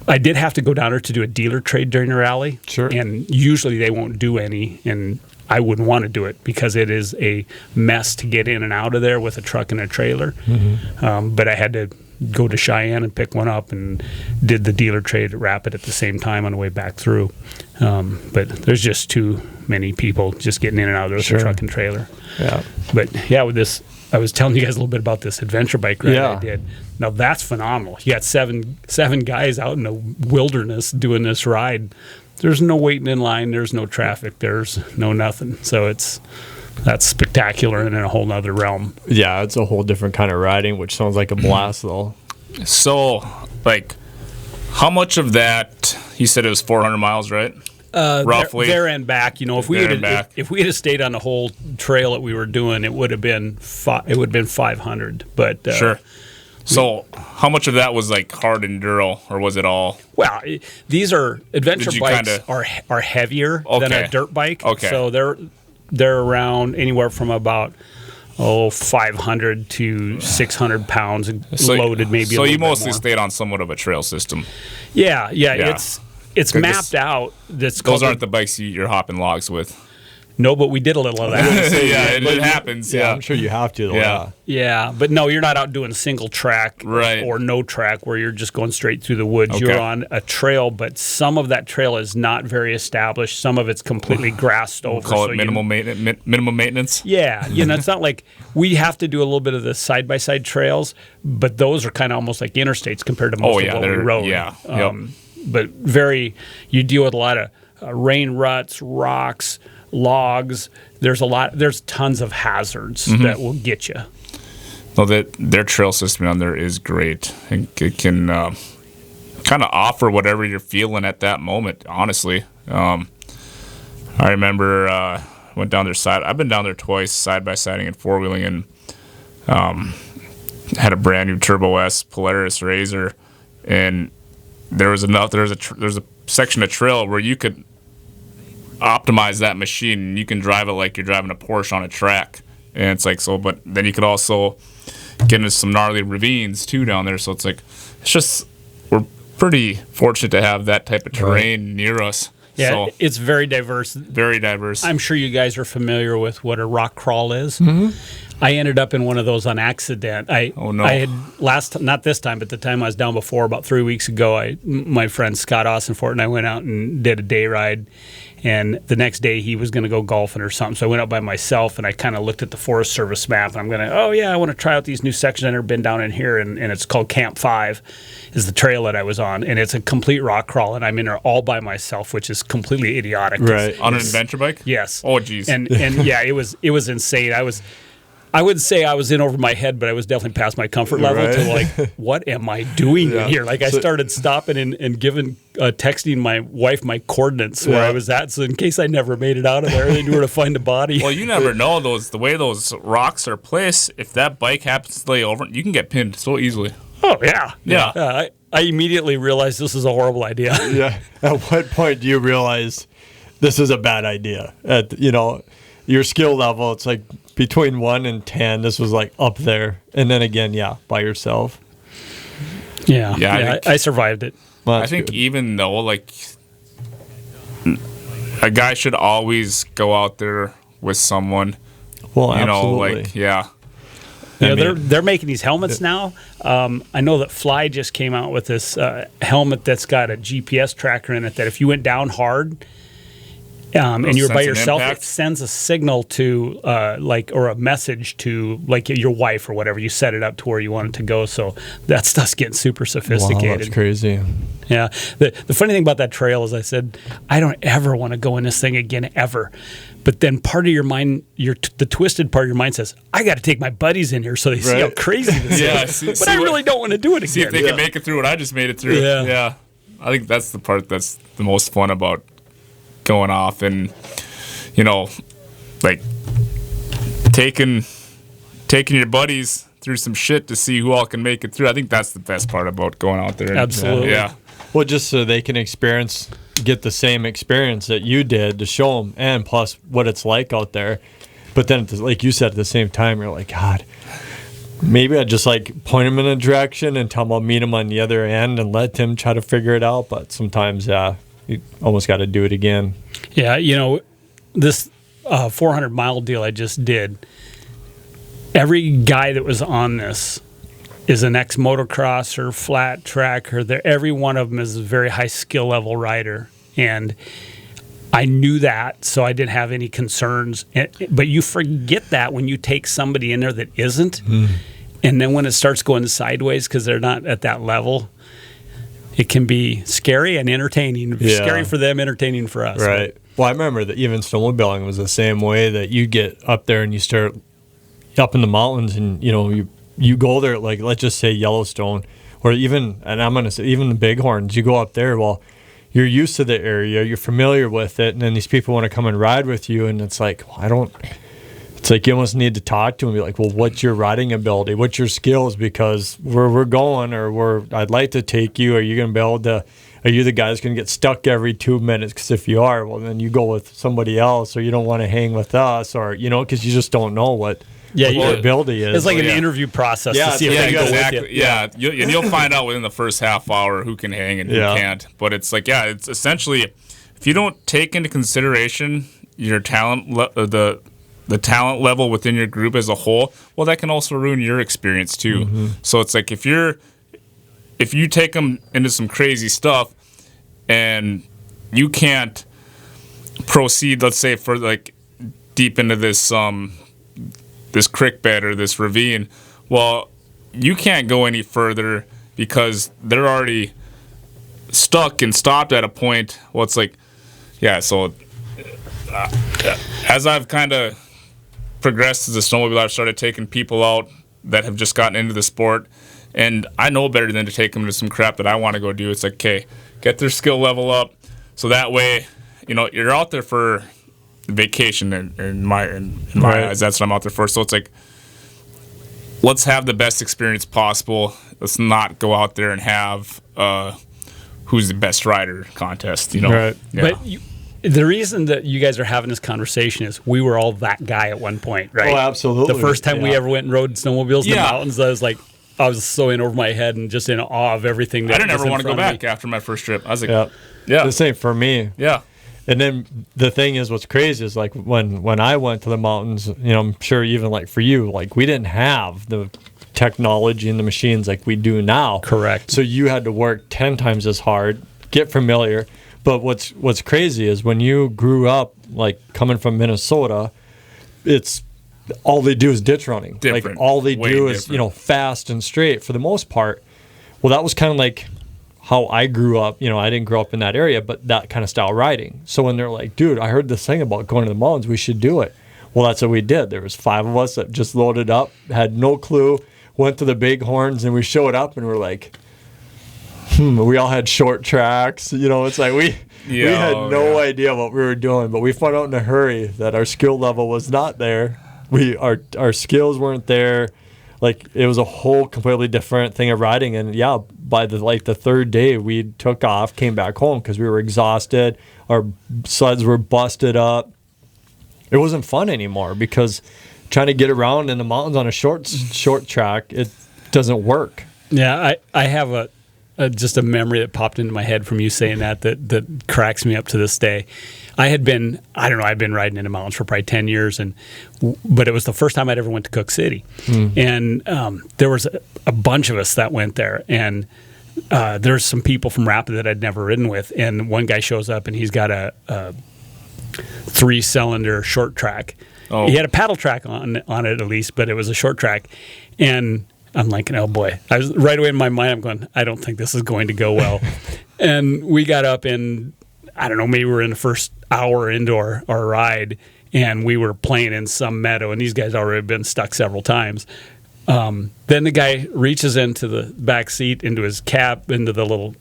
I did have to go down there to do a dealer trade during the rally. Sure. And usually they won't do any, and I wouldn't want to do it because it is a mess to get in and out of there with a truck and a trailer. But I had to go to Cheyenne and pick one up and did the dealer trade at Rapid at the same time on the way back through. But there's just too many people just getting in and out of there with a truck and trailer. Yeah. But yeah, with this, I was telling you guys a little bit about this adventure bike ride I did. Now that's phenomenal. You got seven guys out in the wilderness doing this ride. There's no waiting in line. There's no traffic. There's no nothing. So that's spectacular and in a whole nother realm. Yeah, it's a whole different kind of riding, which sounds like a blast, though. So, how much of that, you said it was 400 miles, right? Roughly. There and back. If we had stayed on the whole trail that we were doing, it would have been 500. But sure. So, how much of that was hard enduro, or was it all? Well, these are adventure bikes are heavier than a dirt bike. Okay. So they're around anywhere from about 500 to 600 pounds loaded, maybe. So you mostly stayed on somewhat of a trail system. Yeah. It's mapped out. Those aren't the bikes you're hopping logs with. No, but we did a little of that. It happens. Yeah, I'm sure you have to. Though, yeah, but no, you're not out doing single track or no track where you're just going straight through the woods. Okay. You're on a trail, but some of that trail is not very established. Some of it's completely grassed over. We'll call it minimum maintenance. Yeah, it's not like we have to do a little bit of the side-by-side trails, but those are kind of almost like interstates compared to most of what we rode. Yeah, but you deal with a lot of rain ruts, rocks, logs. There's tons of hazards that will get you. Well, their trail system down there is great. And it can kind of offer whatever you're feeling at that moment, honestly. I remember went down their side. I've been down there twice, side-by-siding and four-wheeling, and had a brand new Turbo S Polaris Razor, and there's a section of trail where you could optimize that machine, and you can drive it like you're driving a Porsche on a track. And it's but then you could also get into some gnarly ravines too down there. So it's just we're pretty fortunate to have that type of terrain near us. Yeah, So it's very diverse. very diverse. I'm sure you guys are familiar with what a rock crawl is. I ended up in one of those on accident. Oh, no. I had not this time, but the time I was down before, about 3 weeks ago, my friend Scott Austinfort and I went out and did a day ride. And the next day he was going to go golfing or something. So I went out by myself and I kind of looked at the Forest Service map and I'm going to, I want to try out these new sections. I've never been down in here. And it's called Camp 5 is the trail that I was on. And it's a complete rock crawl. And I'm in there all by myself, which is completely idiotic. Right. On an adventure bike? Yes. Oh, geez. And yeah, it was insane. I would say I was in over my head, but I was definitely past my comfort level to like, what am I doing in here? Like I started stopping and giving, texting my wife my coordinates where I was at. So in case I never made it out of there, they knew where to find a body. Well, you never know the way those rocks are placed. If that bike happens to lay over, you can get pinned so easily. Oh, yeah. Yeah. I immediately realized this is a horrible idea. Yeah. At what point do you realize this is a bad idea? At, your skill level, it's like between 1 and 10, this was like up there. And then again, by yourself. Yeah. I survived it. Well, I think good. even though, like, a guy should always go out there with someone. Well, You know, absolutely. like, yeah. They're making these helmets now. I know that Fly just came out with this helmet that's got a GPS tracker in it that if you went down hard and you were by sense an yourself, impact? it sends a signal to or a message to like your wife or whatever. You set it up to where you want it to go. So that stuff's getting super Wow, sophisticated. that's crazy. Yeah. The funny thing about that trail is I said, I don't ever want to go in this thing again, ever. But then part of your mind, the twisted part of your mind says, I got to take my buddies in here so they see how crazy this is. But I really don't want to do it again. See if they can make it through what I just made it through. Yeah. I think that's the part that's the most fun about going off and, like taking your buddies through some shit to see who all can make it through. I think that's the best part about going out there. Absolutely. Yeah. Well, just so they can get the same experience that you did to show them, and plus what it's like out there. But then, like you said, at the same time, you're like, God, maybe I'd just like point them in a direction and tell them I'll meet them on the other end and let them try to figure it out. But sometimes, you almost got to do it again. Yeah, this 400-mile deal I just did, every guy that was on this is an ex-motocrosser, flat tracker. Every one of them is a very high skill level rider. And I knew that, so I didn't have any concerns. But you forget that when you take somebody in there that isn't. And then when it starts going sideways because they're not at that level, it can be scary and entertaining. Yeah. Scary for them, entertaining for us. Right. Well, I remember that even snowmobiling was the same way, that you get up there and you start up in the mountains and, you go there, like, let's just say Yellowstone, or even, and I'm going to say even the Bighorns, you go up there, well, you're used to the area, you're familiar with it, and then these people want to come and ride with you, and it's like, it's like you almost need to talk to them and be like, well, what's your riding ability? What's your skills? Because where we're going, I'd like to take you, are you going to be able to, are you the guy that's going to get stuck every 2 minutes? Because if you are, well, then you go with somebody else, or you don't want to hang with us, or, because you just don't know what your ability is. It's like an interview process to see if they go with you. Yeah, you'll find out within the first half hour who can hang and who can't. But it's like, it's essentially, if you don't take into consideration your talent, the talent level within your group as a whole, well, that can also ruin your experience too. Mm-hmm. So it's like if you take them into some crazy stuff and you can't proceed, let's say for like deep into this creek bed or this ravine, well, you can't go any further because they're already stuck and stopped at a point. Well, it's like, so as I've kind of progressed as a snowmobiler, I've started taking people out that have just gotten into the sport, and I know better than to take them to some crap that I want to go do. It's like, okay, get their skill level up, so that way, you're out there for vacation in my eyes. That's what I'm out there for. So it's like, let's have the best experience possible. Let's not go out there and have who's the best rider contest. Right. Yeah. But the reason that you guys are having this conversation is we were all that guy at one point, right? Oh, absolutely. The first time we ever went and rode snowmobiles in the mountains, I was so in over my head and just in awe of everything. I didn't ever want to go back after my first trip. I was like, this ain't for me. Yeah. And then the thing is, what's crazy is like when I went to the mountains, I'm sure even like for you, like we didn't have the technology and the machines like we do now. Correct. So you had to work 10 times as hard, get familiar. But what's crazy is when you grew up, like coming from Minnesota, it's all they do is ditch running. Different. Like all they Way do is, different. fast and straight for the most part. Well, that was kind of like how I grew up. I didn't grow up in that area, but that kind of style riding. So when they're like, dude, I heard this thing about going to the mountains, we should do it. Well, that's what we did. There was 5 of us that just loaded up, had no clue, went to the Bighorns, and we showed up and we're like, we all had short tracks. It's like we had no idea what we were doing, but we found out in a hurry that our skill level was not there. Our skills weren't there. Like it was a whole completely different thing of riding. And yeah, by the third day, we took off, came back home because we were exhausted. Our sleds were busted up. It wasn't fun anymore because trying to get around in the mountains on a short track, it doesn't work. Yeah, I have just a memory that popped into my head from you saying that cracks me up to this day. I've been riding in the mountains for probably 10 years, but it was the first time I'd ever went to Cook City. And there was a bunch of us that went there, and there's some people from Rapid that I'd never ridden with, and one guy shows up and he's got a 3-cylinder short track. Oh. He had a paddle track on it at least, but it was a short track. And I'm like, oh boy. I was right away in my mind, I'm going, I don't think this is going to go well. And we got up and I don't know, maybe we were in the first hour into our ride and we were playing in some meadow and these guys already been stuck several times. Then the guy reaches into the back seat, into his cap, into the little,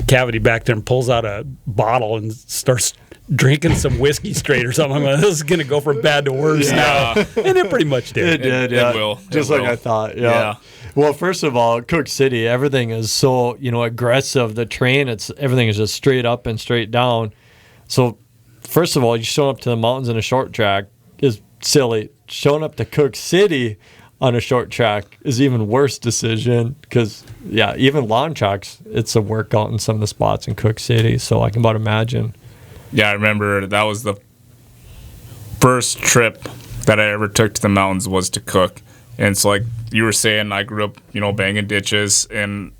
cavity back there and pulls out a bottle and starts drinking some whiskey straight or something. I'm like, this is going to go from bad to worse now. And it pretty much did. It did, yeah. It will. Just like I thought, yeah. Well, first of all, Cook City, everything is so, aggressive. The terrain, everything is just straight up and straight down. So, first of all, you showing up to the mountains in a short track is silly. Showing up to Cook City on a short track is even worse decision because, even long tracks, it's a workout in some of the spots in Cook City. So I can about imagine. Yeah, I remember that was the first trip that I ever took to the mountains was to Cook. And it's like you were saying, I grew up, banging ditches. And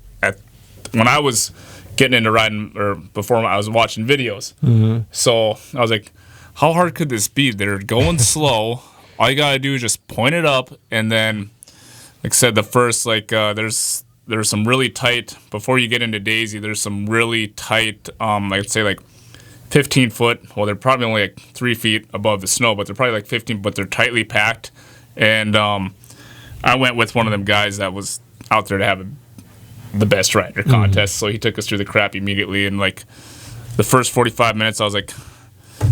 when I was getting into riding, or before I was watching videos. Mm-hmm. So I was like, how hard could this be? They're going slow. All you got to do is just point it up. And then, like I said, the first, there's some really tight, before you get into Daisy, there's some really tight, I'd say 15 foot. Well, they're probably only 3 feet above the snow, but they're probably 15, but they're tightly packed. And I went with one of them guys that was out there to have the best rider contest. So he took us through the crap immediately. And the first 45 minutes, I was like,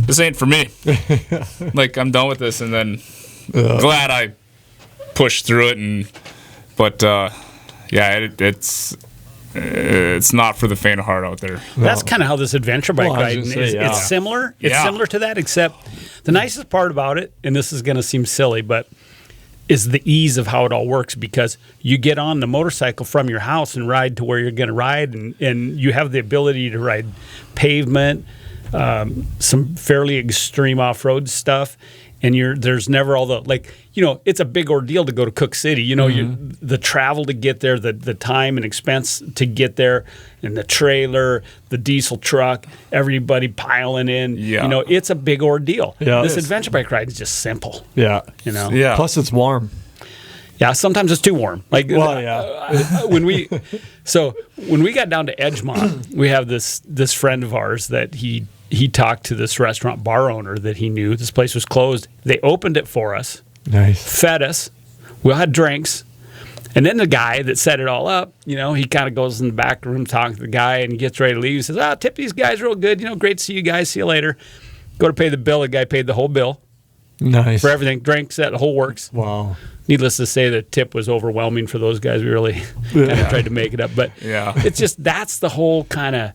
this ain't for me. I'm done with this. And then glad I pushed through it. But it's not for the faint of heart out there. No. That's kind of how this adventure bike riding is. It's similar. It's similar to that, except the nicest part about it, and this is going to seem silly, but is the ease of how it all works, because you get on the motorcycle from your house and ride to where you're going to ride, and you have the ability to ride pavement, some fairly extreme off-road stuff, and there's never all the, it's a big ordeal to go to Cook City. The travel to get there, the time and expense to get there, and the trailer, the diesel truck, everybody piling in. Yeah. It's a big ordeal. Yeah, this adventure bike ride is just simple. Yeah. Yeah. Plus it's warm. Yeah, sometimes it's too warm. When we got down to Edgemont, we have this friend of ours that he talked to this restaurant bar owner that he knew. This place was closed. They opened it for us. Nice. Fed us. We all had drinks. And then the guy that set it all up, he kind of goes in the back room talking to the guy and he gets ready to leave. He says, tip these guys real good. Great to see you guys. See you later. Go to pay the bill. The guy paid the whole bill. Nice. For everything. Drinks, that the whole works. Wow. Needless to say, the tip was overwhelming for those guys. We really kind of tried to make it up. But it's just, that's the whole kind of,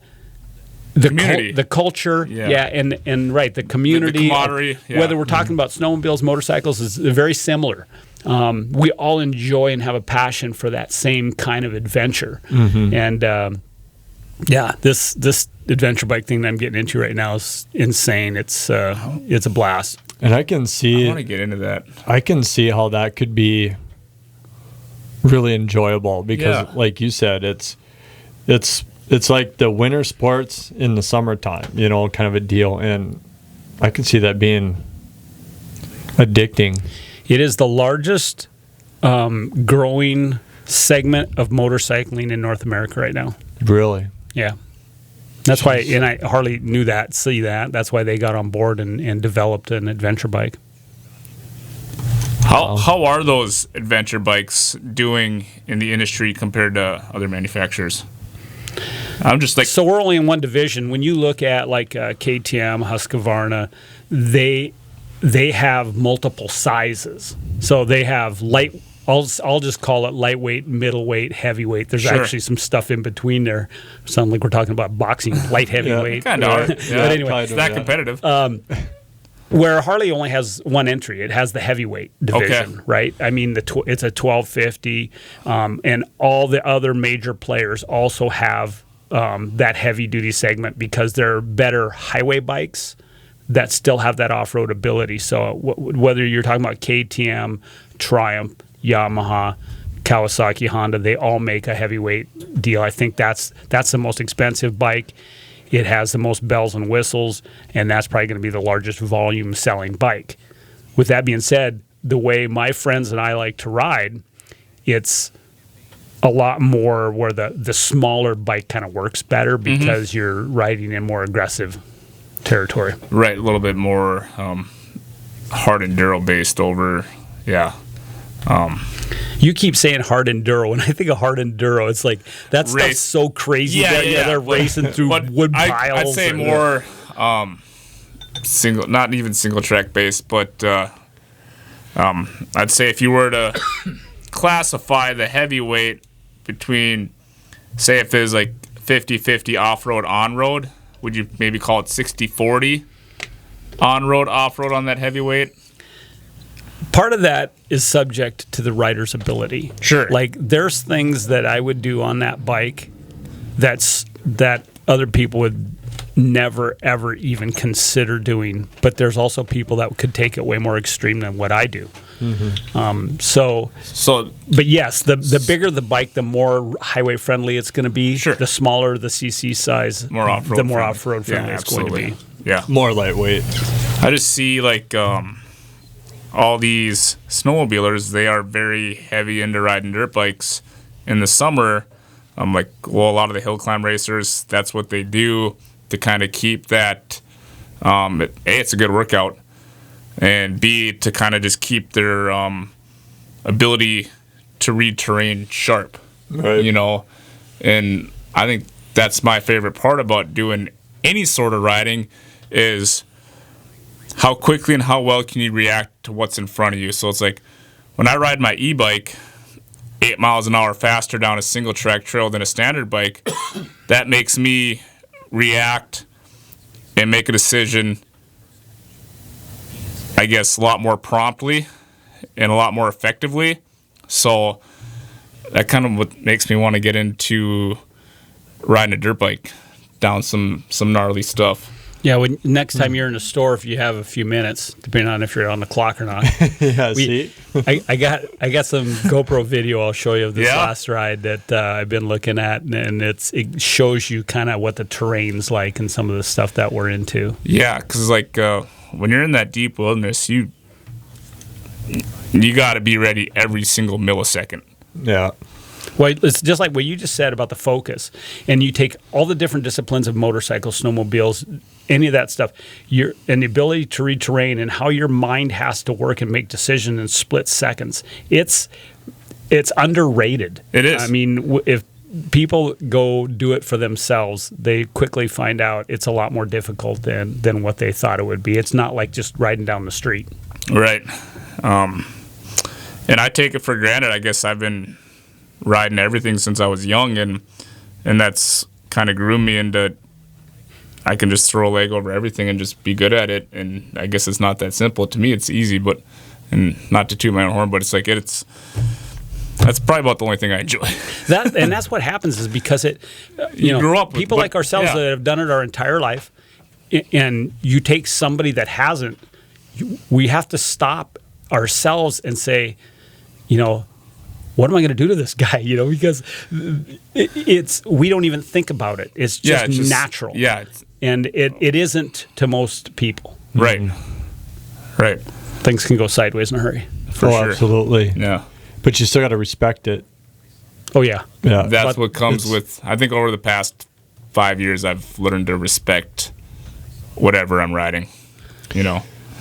the community, the culture, and right, the community, the camaraderie, whether we're talking about snowmobiles, motorcycles, is very similar. We all enjoy and have a passion for that same kind of adventure, and Yeah, this adventure bike thing that I'm getting into right now is insane. It's a blast. And I can see. I want to get into that. I can see how that could be really enjoyable because, like you said, it's like the winter sports in the summertime, kind of a deal. And I can see that being addicting. It is the largest growing segment of motorcycling in North America right now. Really? Yeah. That's why, and I hardly knew that, see that. That's why they got on board and developed an adventure bike. How are those adventure bikes doing in the industry compared to other manufacturers? I'm just like... So we're only in one division. When you look at like KTM, Husqvarna, they have multiple sizes. So they have light... I'll just call it lightweight, middleweight, heavyweight. There's actually some stuff in between there. Sound like we're talking about boxing, light heavyweight. Kind of are. But anyway, it's that competitive. Where Harley only has one entry. It has the heavyweight division, right? I mean, it's a 1250, and all the other major players also have that heavy-duty segment because they're better highway bikes that still have that off-road ability. So whether you're talking about KTM, Triumph, Yamaha, Kawasaki, Honda, they all make a heavyweight deal. I think that's the most expensive bike. It has the most bells and whistles, and that's probably going to be the largest volume selling bike. With that being said, the way my friends and I like to ride, it's a lot more where the smaller bike kind of works better because you're riding in more aggressive territory. Right, a little bit more hard enduro based over, You keep saying hard enduro. When I think of hard enduro, it's like that stuff's so crazy. Yeah, they're racing through wood piles. I'd say more single, not even single track based, but I'd say if you were to classify the heavyweight between, say, if there's like 50-50 off-road, on-road, would you maybe call it 60-40 on-road, off-road on that heavyweight? Part of that is subject to the rider's ability. Sure. Like there's things that I would do on that bike that other people would never ever even consider doing, but there's also people that could take it way more extreme than what I do. But yes, the bigger the bike, the more highway friendly it's going to be. Sure. The smaller the CC size, more off-road the more friendly. off-road friendly it's going to be. Yeah. More lightweight. I just see like all these snowmobilers, they are very heavy into riding dirt bikes. In the summer, I'm like, well, a lot of the hill climb racers, that's what they do to kind of keep that, A, it's a good workout, and B, to kind of just keep their ability to read terrain sharp, right. And I think that's my favorite part about doing any sort of riding is how quickly and how well can you react to what's in front of you. So it's like when I ride my e-bike 8 miles an hour faster down a single track trail than a standard bike, that makes me react and make a decision, I guess, a lot more promptly and a lot more effectively. So that kind of what makes me want to get into riding a dirt bike down some gnarly stuff. Yeah, when next time you're in a store, if you have a few minutes, depending on if you're on the clock or not. I got some GoPro video I'll show you of this last ride that I've been looking at, and it shows you kind of what the terrain's like and some of the stuff that we're into. Yeah, because like when you're in that deep wilderness, you got to be ready every single millisecond. Yeah. Well, it's just like what you just said about the focus, and you take all the different disciplines of motorcycles, snowmobiles, any of that stuff, and the ability to read terrain and how your mind has to work and make decisions in split seconds. It's underrated. It is. I mean, if people go do it for themselves, they quickly find out it's a lot more difficult than what they thought it would be. It's not like just riding down the street. Right. And I take it for granted. I guess I've been riding everything since I was young, and that's kind of groomed me into I can just throw a leg over everything and just be good at it. And I guess it's not that simple. To me, it's easy, and not to toot my own horn, but it's like That's probably about the only thing I enjoy. That's what happens is because you grew up with, people like ourselves that have done it our entire life, and you take somebody that hasn't, we have to stop ourselves and say, what am I going to do to this guy? Because we don't even think about it. It's just natural. Yeah. And it isn't to most people. Right. Right. Things can go sideways in a hurry. For sure. Absolutely. Yeah. But you still got to respect it. Oh, yeah. Yeah. That's what comes with, I think over the past 5 years, I've learned to respect whatever I'm riding,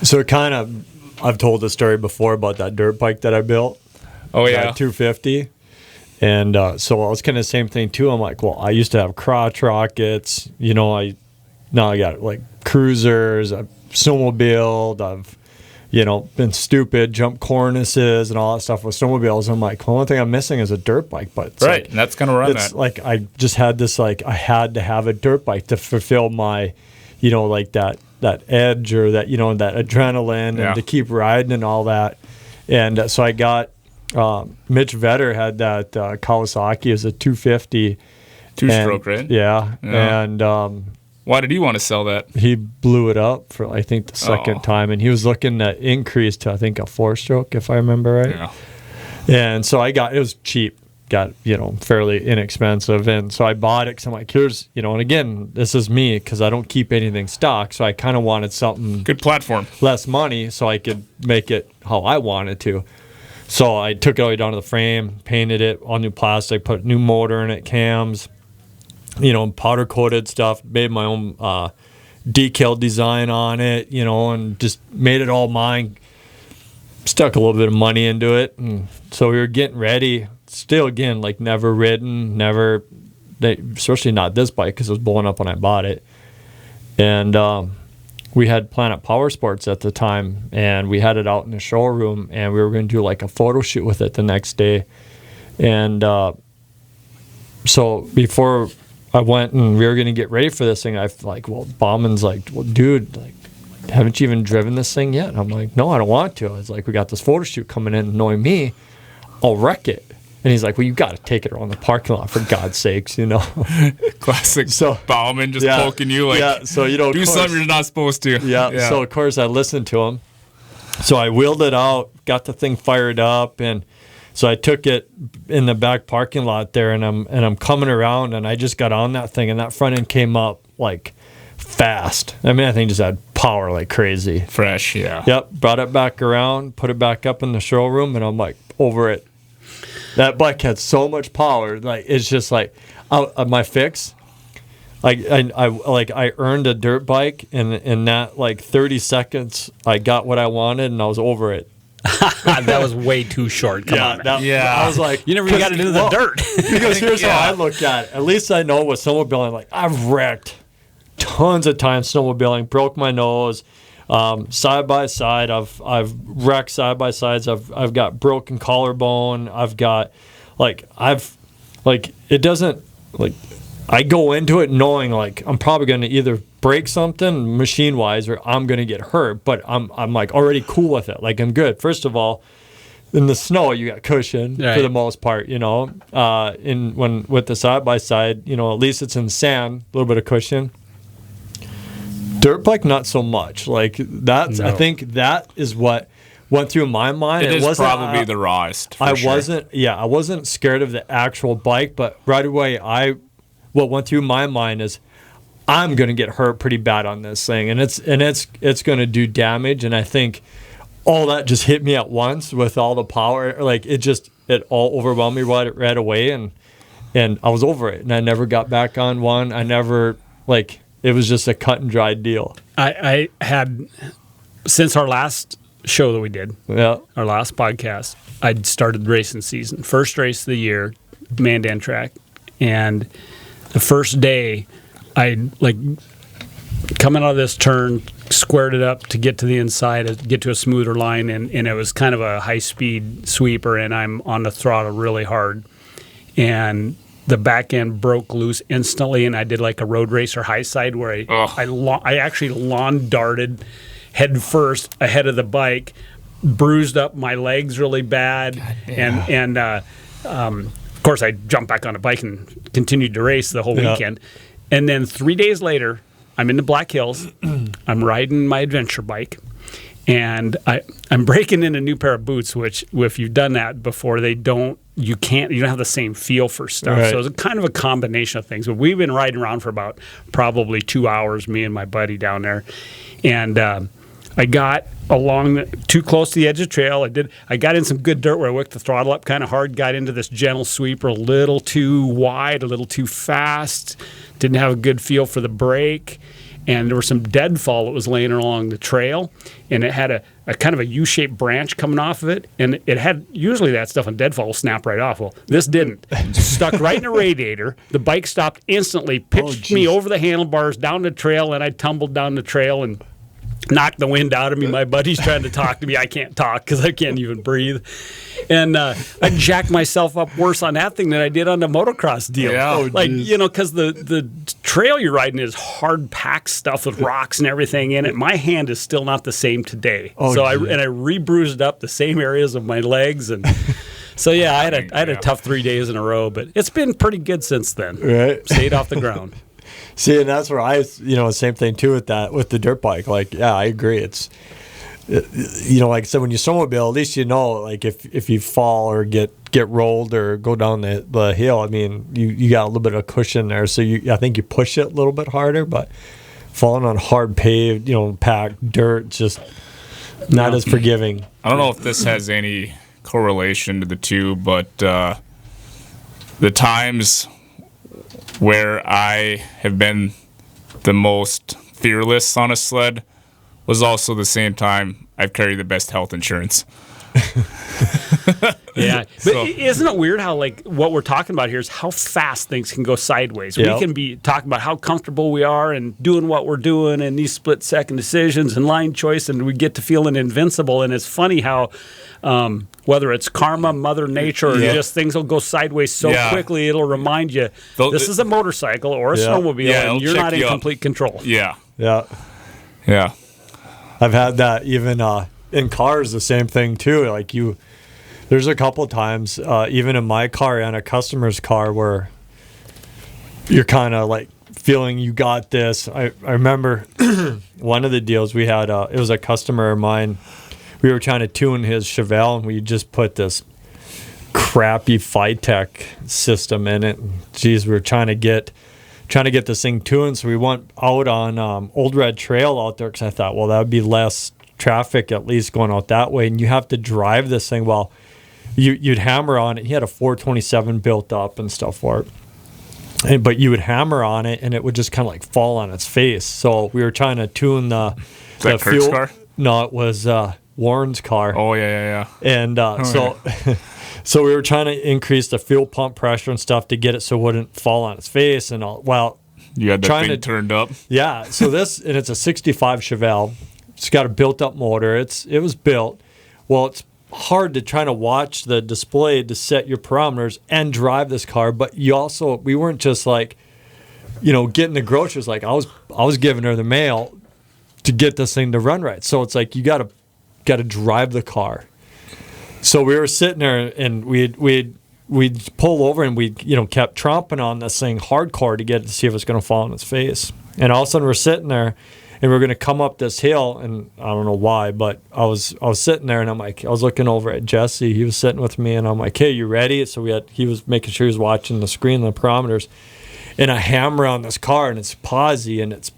So it kind of, I've told the story before about that dirt bike that I built. Oh, yeah. 250. And so I was kind of the same thing, too. I'm like, well, I used to have crotch rockets. Now I got, like, cruisers. I've snowmobiled. I've, been stupid, jump cornices and all that stuff with snowmobiles. I'm like, the only thing I'm missing is a dirt bike. But it's right, and that's going to run that. It's like I just had this, like, I had to have a dirt bike to fulfill my, like that edge or that, that adrenaline and to keep riding and all that. And so I got, Mitch Vetter had that Kawasaki as a 250. Two-stroke, right? Yeah. And why did he want to sell that? he blew it up for, I think, the second time. And he was looking to increase to, I think, a 4-stroke, if I remember right. Yeah. And so it was cheap. Got, fairly inexpensive. And so I bought it because I'm like, here's, and again, this is me because I don't keep anything stock. So I kind of wanted something. Good platform. Less money so I could make it how I wanted to. So I took it all the way down to the frame, painted it, all new plastic, put new motor in it, cams, powder coated stuff, made my own decal design on it, and just made it all mine. Stuck a little bit of money into it. And so we were getting ready. Still, again, like never ridden, especially not this bike because it was blowing up when I bought it. And we had Planet Power Sports at the time, and we had it out in the showroom, and we were going to do like a photo shoot with it the next day. And so before I went and we were going to get ready for this thing, Bauman's like, well, dude, like, haven't you even driven this thing yet? And I'm like, no, I don't want to. It's like, we got this photo shoot coming in, knowing me, I'll wreck it. And he's like, well, you got to take it around the parking lot for God's sakes, Classic Bauman just poking you like, so, do something you're not supposed to. Yeah. So, of course, I listened to him. So I wheeled it out, got the thing fired up, and so I took it in the back parking lot there, and I'm coming around, and I just got on that thing, and that front end came up like fast. I mean, that thing just had power like crazy. Fresh, yeah. Yep. Brought it back around, put it back up in the showroom, and I'm like, over it. That bike had so much power. Like, it's just like my fix. I earned a dirt bike, and in that like 30 seconds, I got what I wanted, and I was over it. That was way too short. Come on. I was like, you never even got into the dirt. Because here's how I look at it. At least I know with snowmobiling, like I've wrecked tons of times snowmobiling, broke my nose. Side by side, I've wrecked side by sides. I've got broken collarbone. I've got it doesn't like I go into it knowing like I'm probably gonna either break something machine wise or I'm gonna get hurt. But I'm like already cool with it. Like I'm good. First of all, in the snow you got cushion for the most part. With the side by side, at least it's in sand, a little bit of cushion. Dirt bike, not so much. Like that's, I think that is what went through my mind. It is probably the rawest. I wasn't scared of the actual bike, but right away, what went through my mind is, I'm gonna get hurt pretty bad on this thing, and it's gonna do damage. And I think all that just hit me at once with all the power. Like it all overwhelmed me right away, and I was over it, and I never got back on one. I never It was just a cut and dried deal. I had, since our last show that we did, our last podcast, I'd started racing season. First race of the year, Mandan track. And the first day, I coming out of this turn, squared it up to get to the inside, get to a smoother line, and it was kind of a high-speed sweeper, and I'm on the throttle really hard. And the back end broke loose instantly, and I did like a road racer high side where I actually lawn darted head first ahead of the bike, bruised up my legs really bad, and of course, I jumped back on a bike and continued to race the whole weekend. And then 3 days later, I'm in the Black Hills. I'm riding my adventure bike. And I'm breaking in a new pair of boots, which if you've done that before, you don't have the same feel for stuff. Right. So it's kind of a combination of things. But we've been riding around for about probably 2 hours, me and my buddy down there. And I got too close to the edge of the trail. I got in some good dirt where I worked the throttle up kind of hard, got into this gentle sweeper a little too wide, a little too fast, didn't have a good feel for the brake. And there was some deadfall that was laying along the trail, and it had a kind of a U-shaped branch coming off of it, and it had, usually that stuff on deadfall will snap right off. Well, this didn't. Stuck right in a radiator. The bike stopped instantly, pitched me over the handlebars down the trail, and I tumbled down the trail and knocked the wind out of me. My buddy's trying to talk to me. I can't talk because I can't even breathe. And I jacked myself up worse on that thing than I did on the motocross deal. Yeah. Because the trail you're riding is hard packed stuff with rocks and everything in it. My hand is still not the same today. I re-bruised up the same areas of my legs. And so, yeah, I had a tough 3 days in a row, but it's been pretty good since then. Right. Stayed off the ground. See, and that's where same thing too with the dirt bike. Like, yeah, I agree. It's, like I said, when you snowmobile, at least like if you fall or get rolled or go down the hill, I mean, you got a little bit of cushion there. So I think you push it a little bit harder, but falling on hard paved, packed dirt, just not as forgiving. I don't know if this has any correlation to the two, but the times where I have been the most fearless on a sled was also the same time I've carried the best health insurance. Yeah. But isn't it weird how, like, what we're talking about here is how fast things can go sideways? Yep. We can be talking about how comfortable we are and doing what we're doing and these split-second decisions and line choice, and we get to feeling invincible. And it's funny how whether it's karma, Mother Nature, or just things will go sideways so quickly, it'll remind you this is a motorcycle or a snowmobile, and you're not in complete control. Yeah. Yeah. Yeah. I've had that even in cars, the same thing too. Like there's a couple times, even in my car and a customer's car, where you're kind of like feeling you got this. I remember one of the deals we had, it was a customer of mine. We were trying to tune his Chevelle, and we just put this crappy Phytech system in it. Geez, we were trying to get this thing tuned. So we went out on Old Red Trail out there because I thought, well, that would be less traffic at least going out that way. And you have to drive this thing. Well, you'd hammer on it. He had a 427 built up and stuff for it. But you would hammer on it, and it would just kind of like fall on its face. So we were trying to tune the fuel. Car? No, it was Warren's car. Oh, yeah. And so we were trying to increase the fuel pump pressure and stuff to get it so it wouldn't fall on its face and all. Well, you had that thing turned up. Yeah. So it's a 65 Chevelle. It's got a built-up motor. It was built. Well, it's hard to try to watch the display to set your parameters and drive this car, but we weren't just like, getting the groceries. Like I was giving her the mail to get this thing to run right. So it's like you got to drive the car. So we were sitting there, and we'd pull over, and we kept tromping on this thing hardcore to get it to see if it's going to fall on its face. And all of a sudden we're sitting there, and we're going to come up this hill, and I don't know why, but I was sitting there, and I'm like, I was looking over at Jesse. He was sitting with me, and I'm like, hey, you ready? So he was making sure he was watching the screen, the parameters, and I hammer on this car, and it's pausey, and it's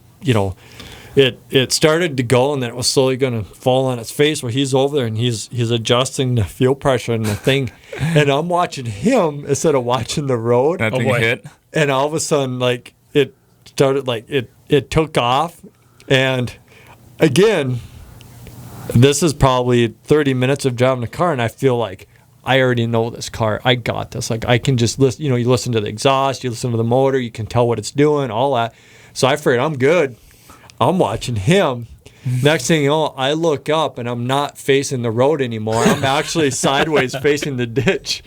It started to go, and then it was slowly going to fall on its face. Well, he's over there, and he's adjusting the fuel pressure and the thing, and I'm watching him instead of watching the road. That thing hit, and all of a sudden, like it started, like it took off, and again, this is probably 30 minutes of driving the car, and I feel like I already know this car. I got this. Like I can just listen. You listen to the exhaust, you listen to the motor, you can tell what it's doing, all that. So I figured I'm good. I'm watching him. Next thing you know, I look up, and I'm not facing the road anymore. I'm actually sideways facing the ditch.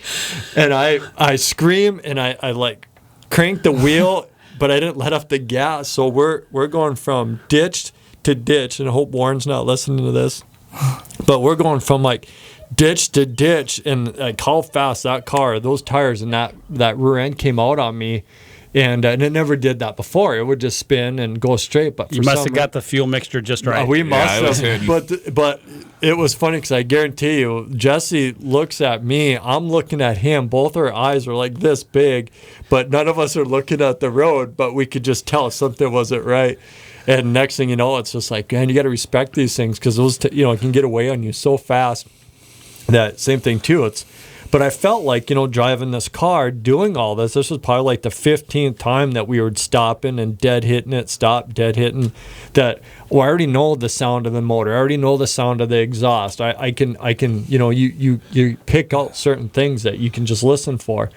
And I scream, and I like crank the wheel, but I didn't let up the gas. So we're going from ditch to ditch, and I hope Warren's not listening to this. But we're going from like ditch to ditch, and like how fast those tires and that rear end came out on me. And it never did that before. It would just spin and go straight. But you must have got the fuel mixture just right. We must have. But it was funny because I guarantee you, Jesse looks at me. I'm looking at him. Both our eyes are like this big, but none of us are looking at the road. But we could just tell something wasn't right. And next thing you know, it's just like, man, you got to respect these things because those, it can get away on you so fast. That same thing too. But I felt like, driving this car, doing all this was probably like the 15th time that we were stopping and dead hitting it, dead hitting. I already know the sound of the motor. I already know the sound of the exhaust. I can, you pick out certain things that you can just listen for.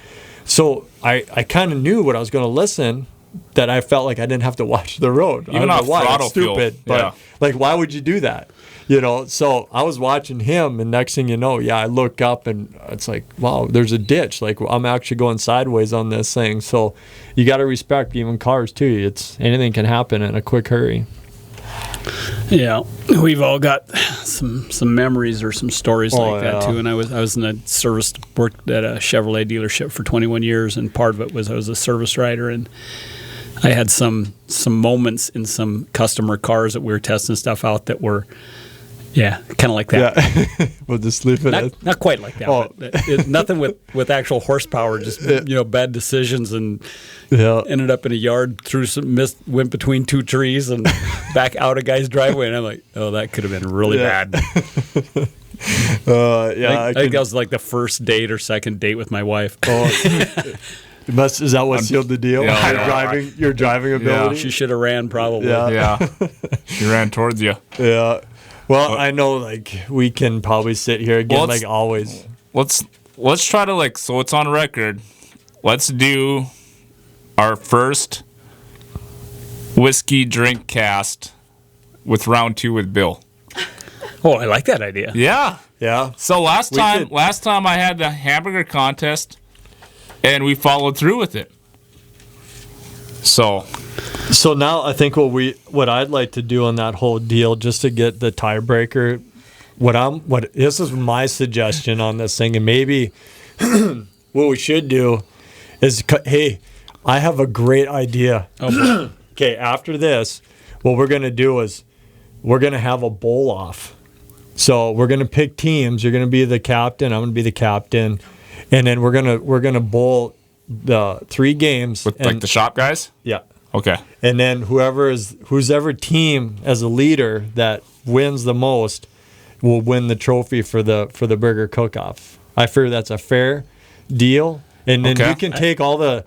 So I kind of knew what I was going to listen, that I felt like I didn't have to watch the road. Even off throttle fuel. Stupid, but why would you do that? So I was watching him, and next thing you know, I look up, and it's like, wow, there's a ditch. Like, I'm actually going sideways on this thing. So you got to respect even cars, too. Anything can happen in a quick hurry. Yeah, we've all got some memories or some stories like that, too. And I was in worked at a Chevrolet dealership for 21 years, and part of it was I was a service writer, and I had some moments in some customer cars that we were testing stuff out that were, kind of like that. Yeah, we'll just leave it. Not quite like that. But nothing with actual horsepower. Just bad decisions, and ended up in a yard through some mist, went between two trees, and back out a guy's driveway. And I'm like, oh, that could have been really bad. I think that was like the first date or second date with my wife. Is that what sealed the deal? Your driving ability? She should have ran probably. Yeah. She ran towards you. Yeah. Well, I know we can probably sit here again always. Let's try to so it's on record. Let's do our first whiskey drink cast with round 2 with Bill. Oh, I like that idea. Yeah. Yeah. So last time I had the hamburger contest, and we followed through with it. So now I think what I'd like to do on that whole deal, just to get the tiebreaker, this is my suggestion on this thing, and maybe what we should do is, hey, I have a great idea. Okay, after this, what we're gonna do is we're gonna have a bowl off. So we're gonna pick teams. You're gonna be the captain. I'm gonna be the captain. And then we're gonna bowl the 3 games with the shop guys. Yeah. Okay. And then whoever team as a leader that wins the most will win the trophy for the burger cook-off. I figure that's a fair deal. And then you can take all the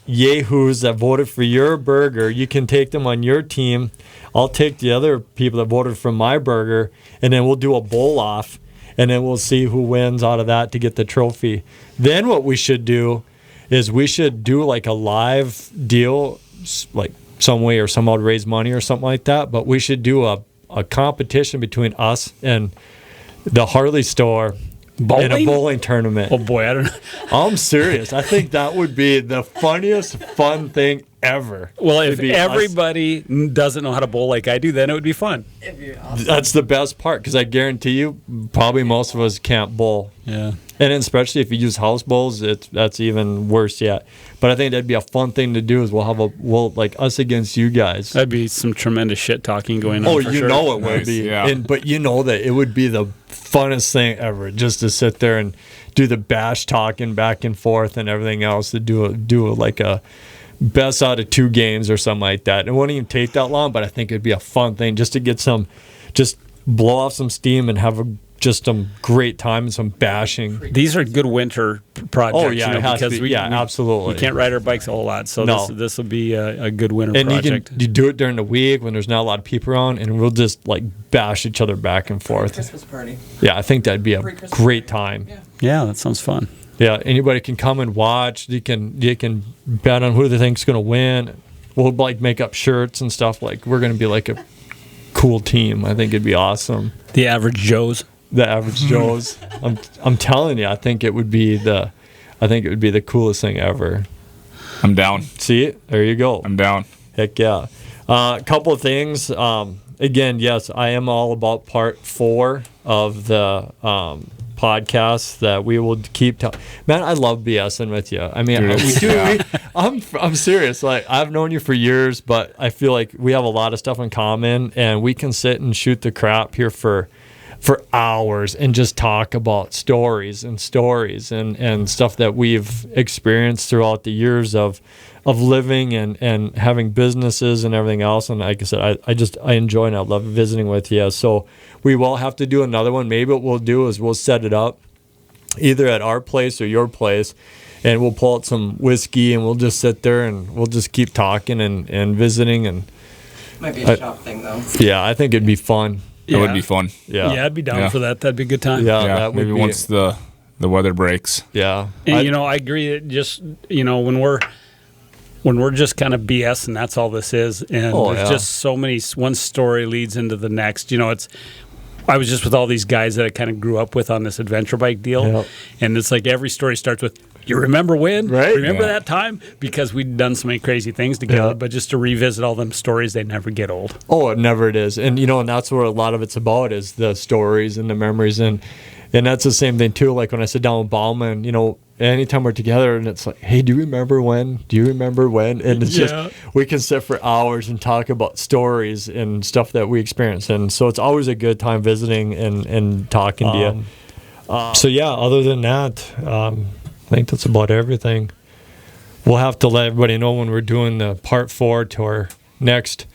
yahoos that voted for your burger. You can take them on your team. I'll take the other people that voted for my burger, and then we'll do a bowl off. And then we'll see who wins out of that to get the trophy. Then what we should do is we should do a live deal, some way or somehow to raise money or something like that. But we should do a competition between us and the Harley store in a bowling tournament. Oh boy, I don't know. I'm serious. I think that would be the funniest, fun thing ever. Well, if everybody doesn't know how to bowl like I do, then it would be fun. It'd be awesome. That's the best part, because I guarantee you, probably most of us can't bowl. Yeah. And especially if you use house bowls, that's even worse yet. But I think that'd be a fun thing to do. Is we'll us against you guys. That'd be some tremendous shit talking going on. Oh, for you sure. know it would be. Yeah. But you know that it would be the funnest thing ever, just to sit there and do the bash talking back and forth and everything else. To do a best out of 2 games or something like that. It wouldn't even take that long, but I think it'd be a fun thing just to get just blow off some steam and have just some great time and some bashing. These are good winter projects. Oh yeah, because we absolutely. We can't ride our bikes a whole lot, so this will be a good winter project. You do it during the week when there's not a lot of people around, and we'll just bash each other back and forth. Christmas party. Yeah, I think that'd be a great time. Yeah, that sounds fun. Yeah, anybody can come and watch. You can bet on who they think's going to win. We'll make up shirts and stuff. We're going to be a cool team. I think it'd be awesome. The average Joes. I'm telling you, I think it would be the coolest thing ever. I'm down. See it? There you go. I'm down. Heck yeah. A couple of things. Again, yes, I am all about part 4 of the podcast that we will keep talking. Man, I love BSing with you. I mean, I'm serious. Like, I've known you for years, but I feel like we have a lot of stuff in common, and we can sit and shoot the crap here for hours and just talk about stories and stuff that we've experienced throughout the years of living and having businesses and everything else. And like I said, I enjoy and I love visiting with you. So we will have to do another one. Maybe what we'll do is we'll set it up either at our place or your place, and we'll pull out some whiskey and we'll just sit there and we'll just keep talking and visiting. And might be a shop thing though. Yeah, I think it'd be fun. It would be fun. Yeah, I'd be down for that. That'd be a good time. Yeah, that would maybe be, once the weather breaks. Yeah. And, I agree. It just, when we're just kind of BS and that's all this is. And there's just so many, one story leads into the next. I was just with all these guys that I kind of grew up with on this adventure bike deal. Yep. And it's like every story starts with, you remember when? Right. Remember that time? Because we'd done so many crazy things together. But just to revisit all them stories, they never get old. Oh, it never is. And, and that's what a lot of it's about, is the stories and the memories. And that's the same thing, too. Like when I sit down with Bauman, anytime we're together and it's like, hey, do you remember when? Do you remember when? And it's just, we can sit for hours and talk about stories and stuff that we experience. And so it's always a good time visiting and talking to you. So, yeah, other than that, I think that's about everything. We'll have to let everybody know when we're doing the part 4 to our next,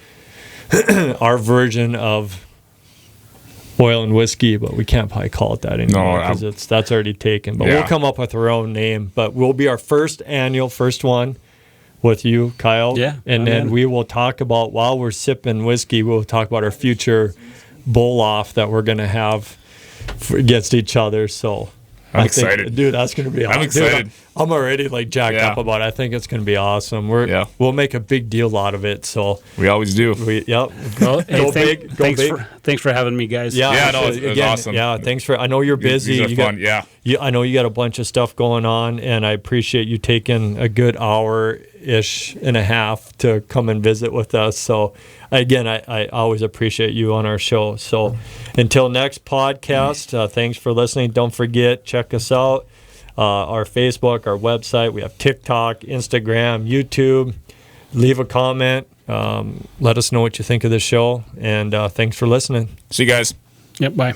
our version of oil and whiskey, but we can't probably call it that anymore because that's already taken. But we'll come up with our own name. But we'll be our first one with you, Kyle. Yeah. And then we will talk about, while we're sipping whiskey, we'll talk about our future bowl off that we're going to have against each other. So I'm excited. Dude, that's going to be awesome. I'm excited. Dude, I'm already jacked up about it. I think it's going to be awesome. We'll make a big deal out of it. So we always do. Well, go big. Thanks for having me, guys. Yeah, it was awesome. Yeah, thanks for. I know you're busy. These are fun. I know you got a bunch of stuff going on, and I appreciate you taking a good hour-ish and a half to come and visit with us. So, again, I always appreciate you on our show. So, until next podcast, thanks for listening. Don't forget, check us out. Our Facebook, our website. We have TikTok, Instagram, YouTube. Leave a comment. Let us know what you think of the show. And thanks for listening. See you guys. Yep, bye.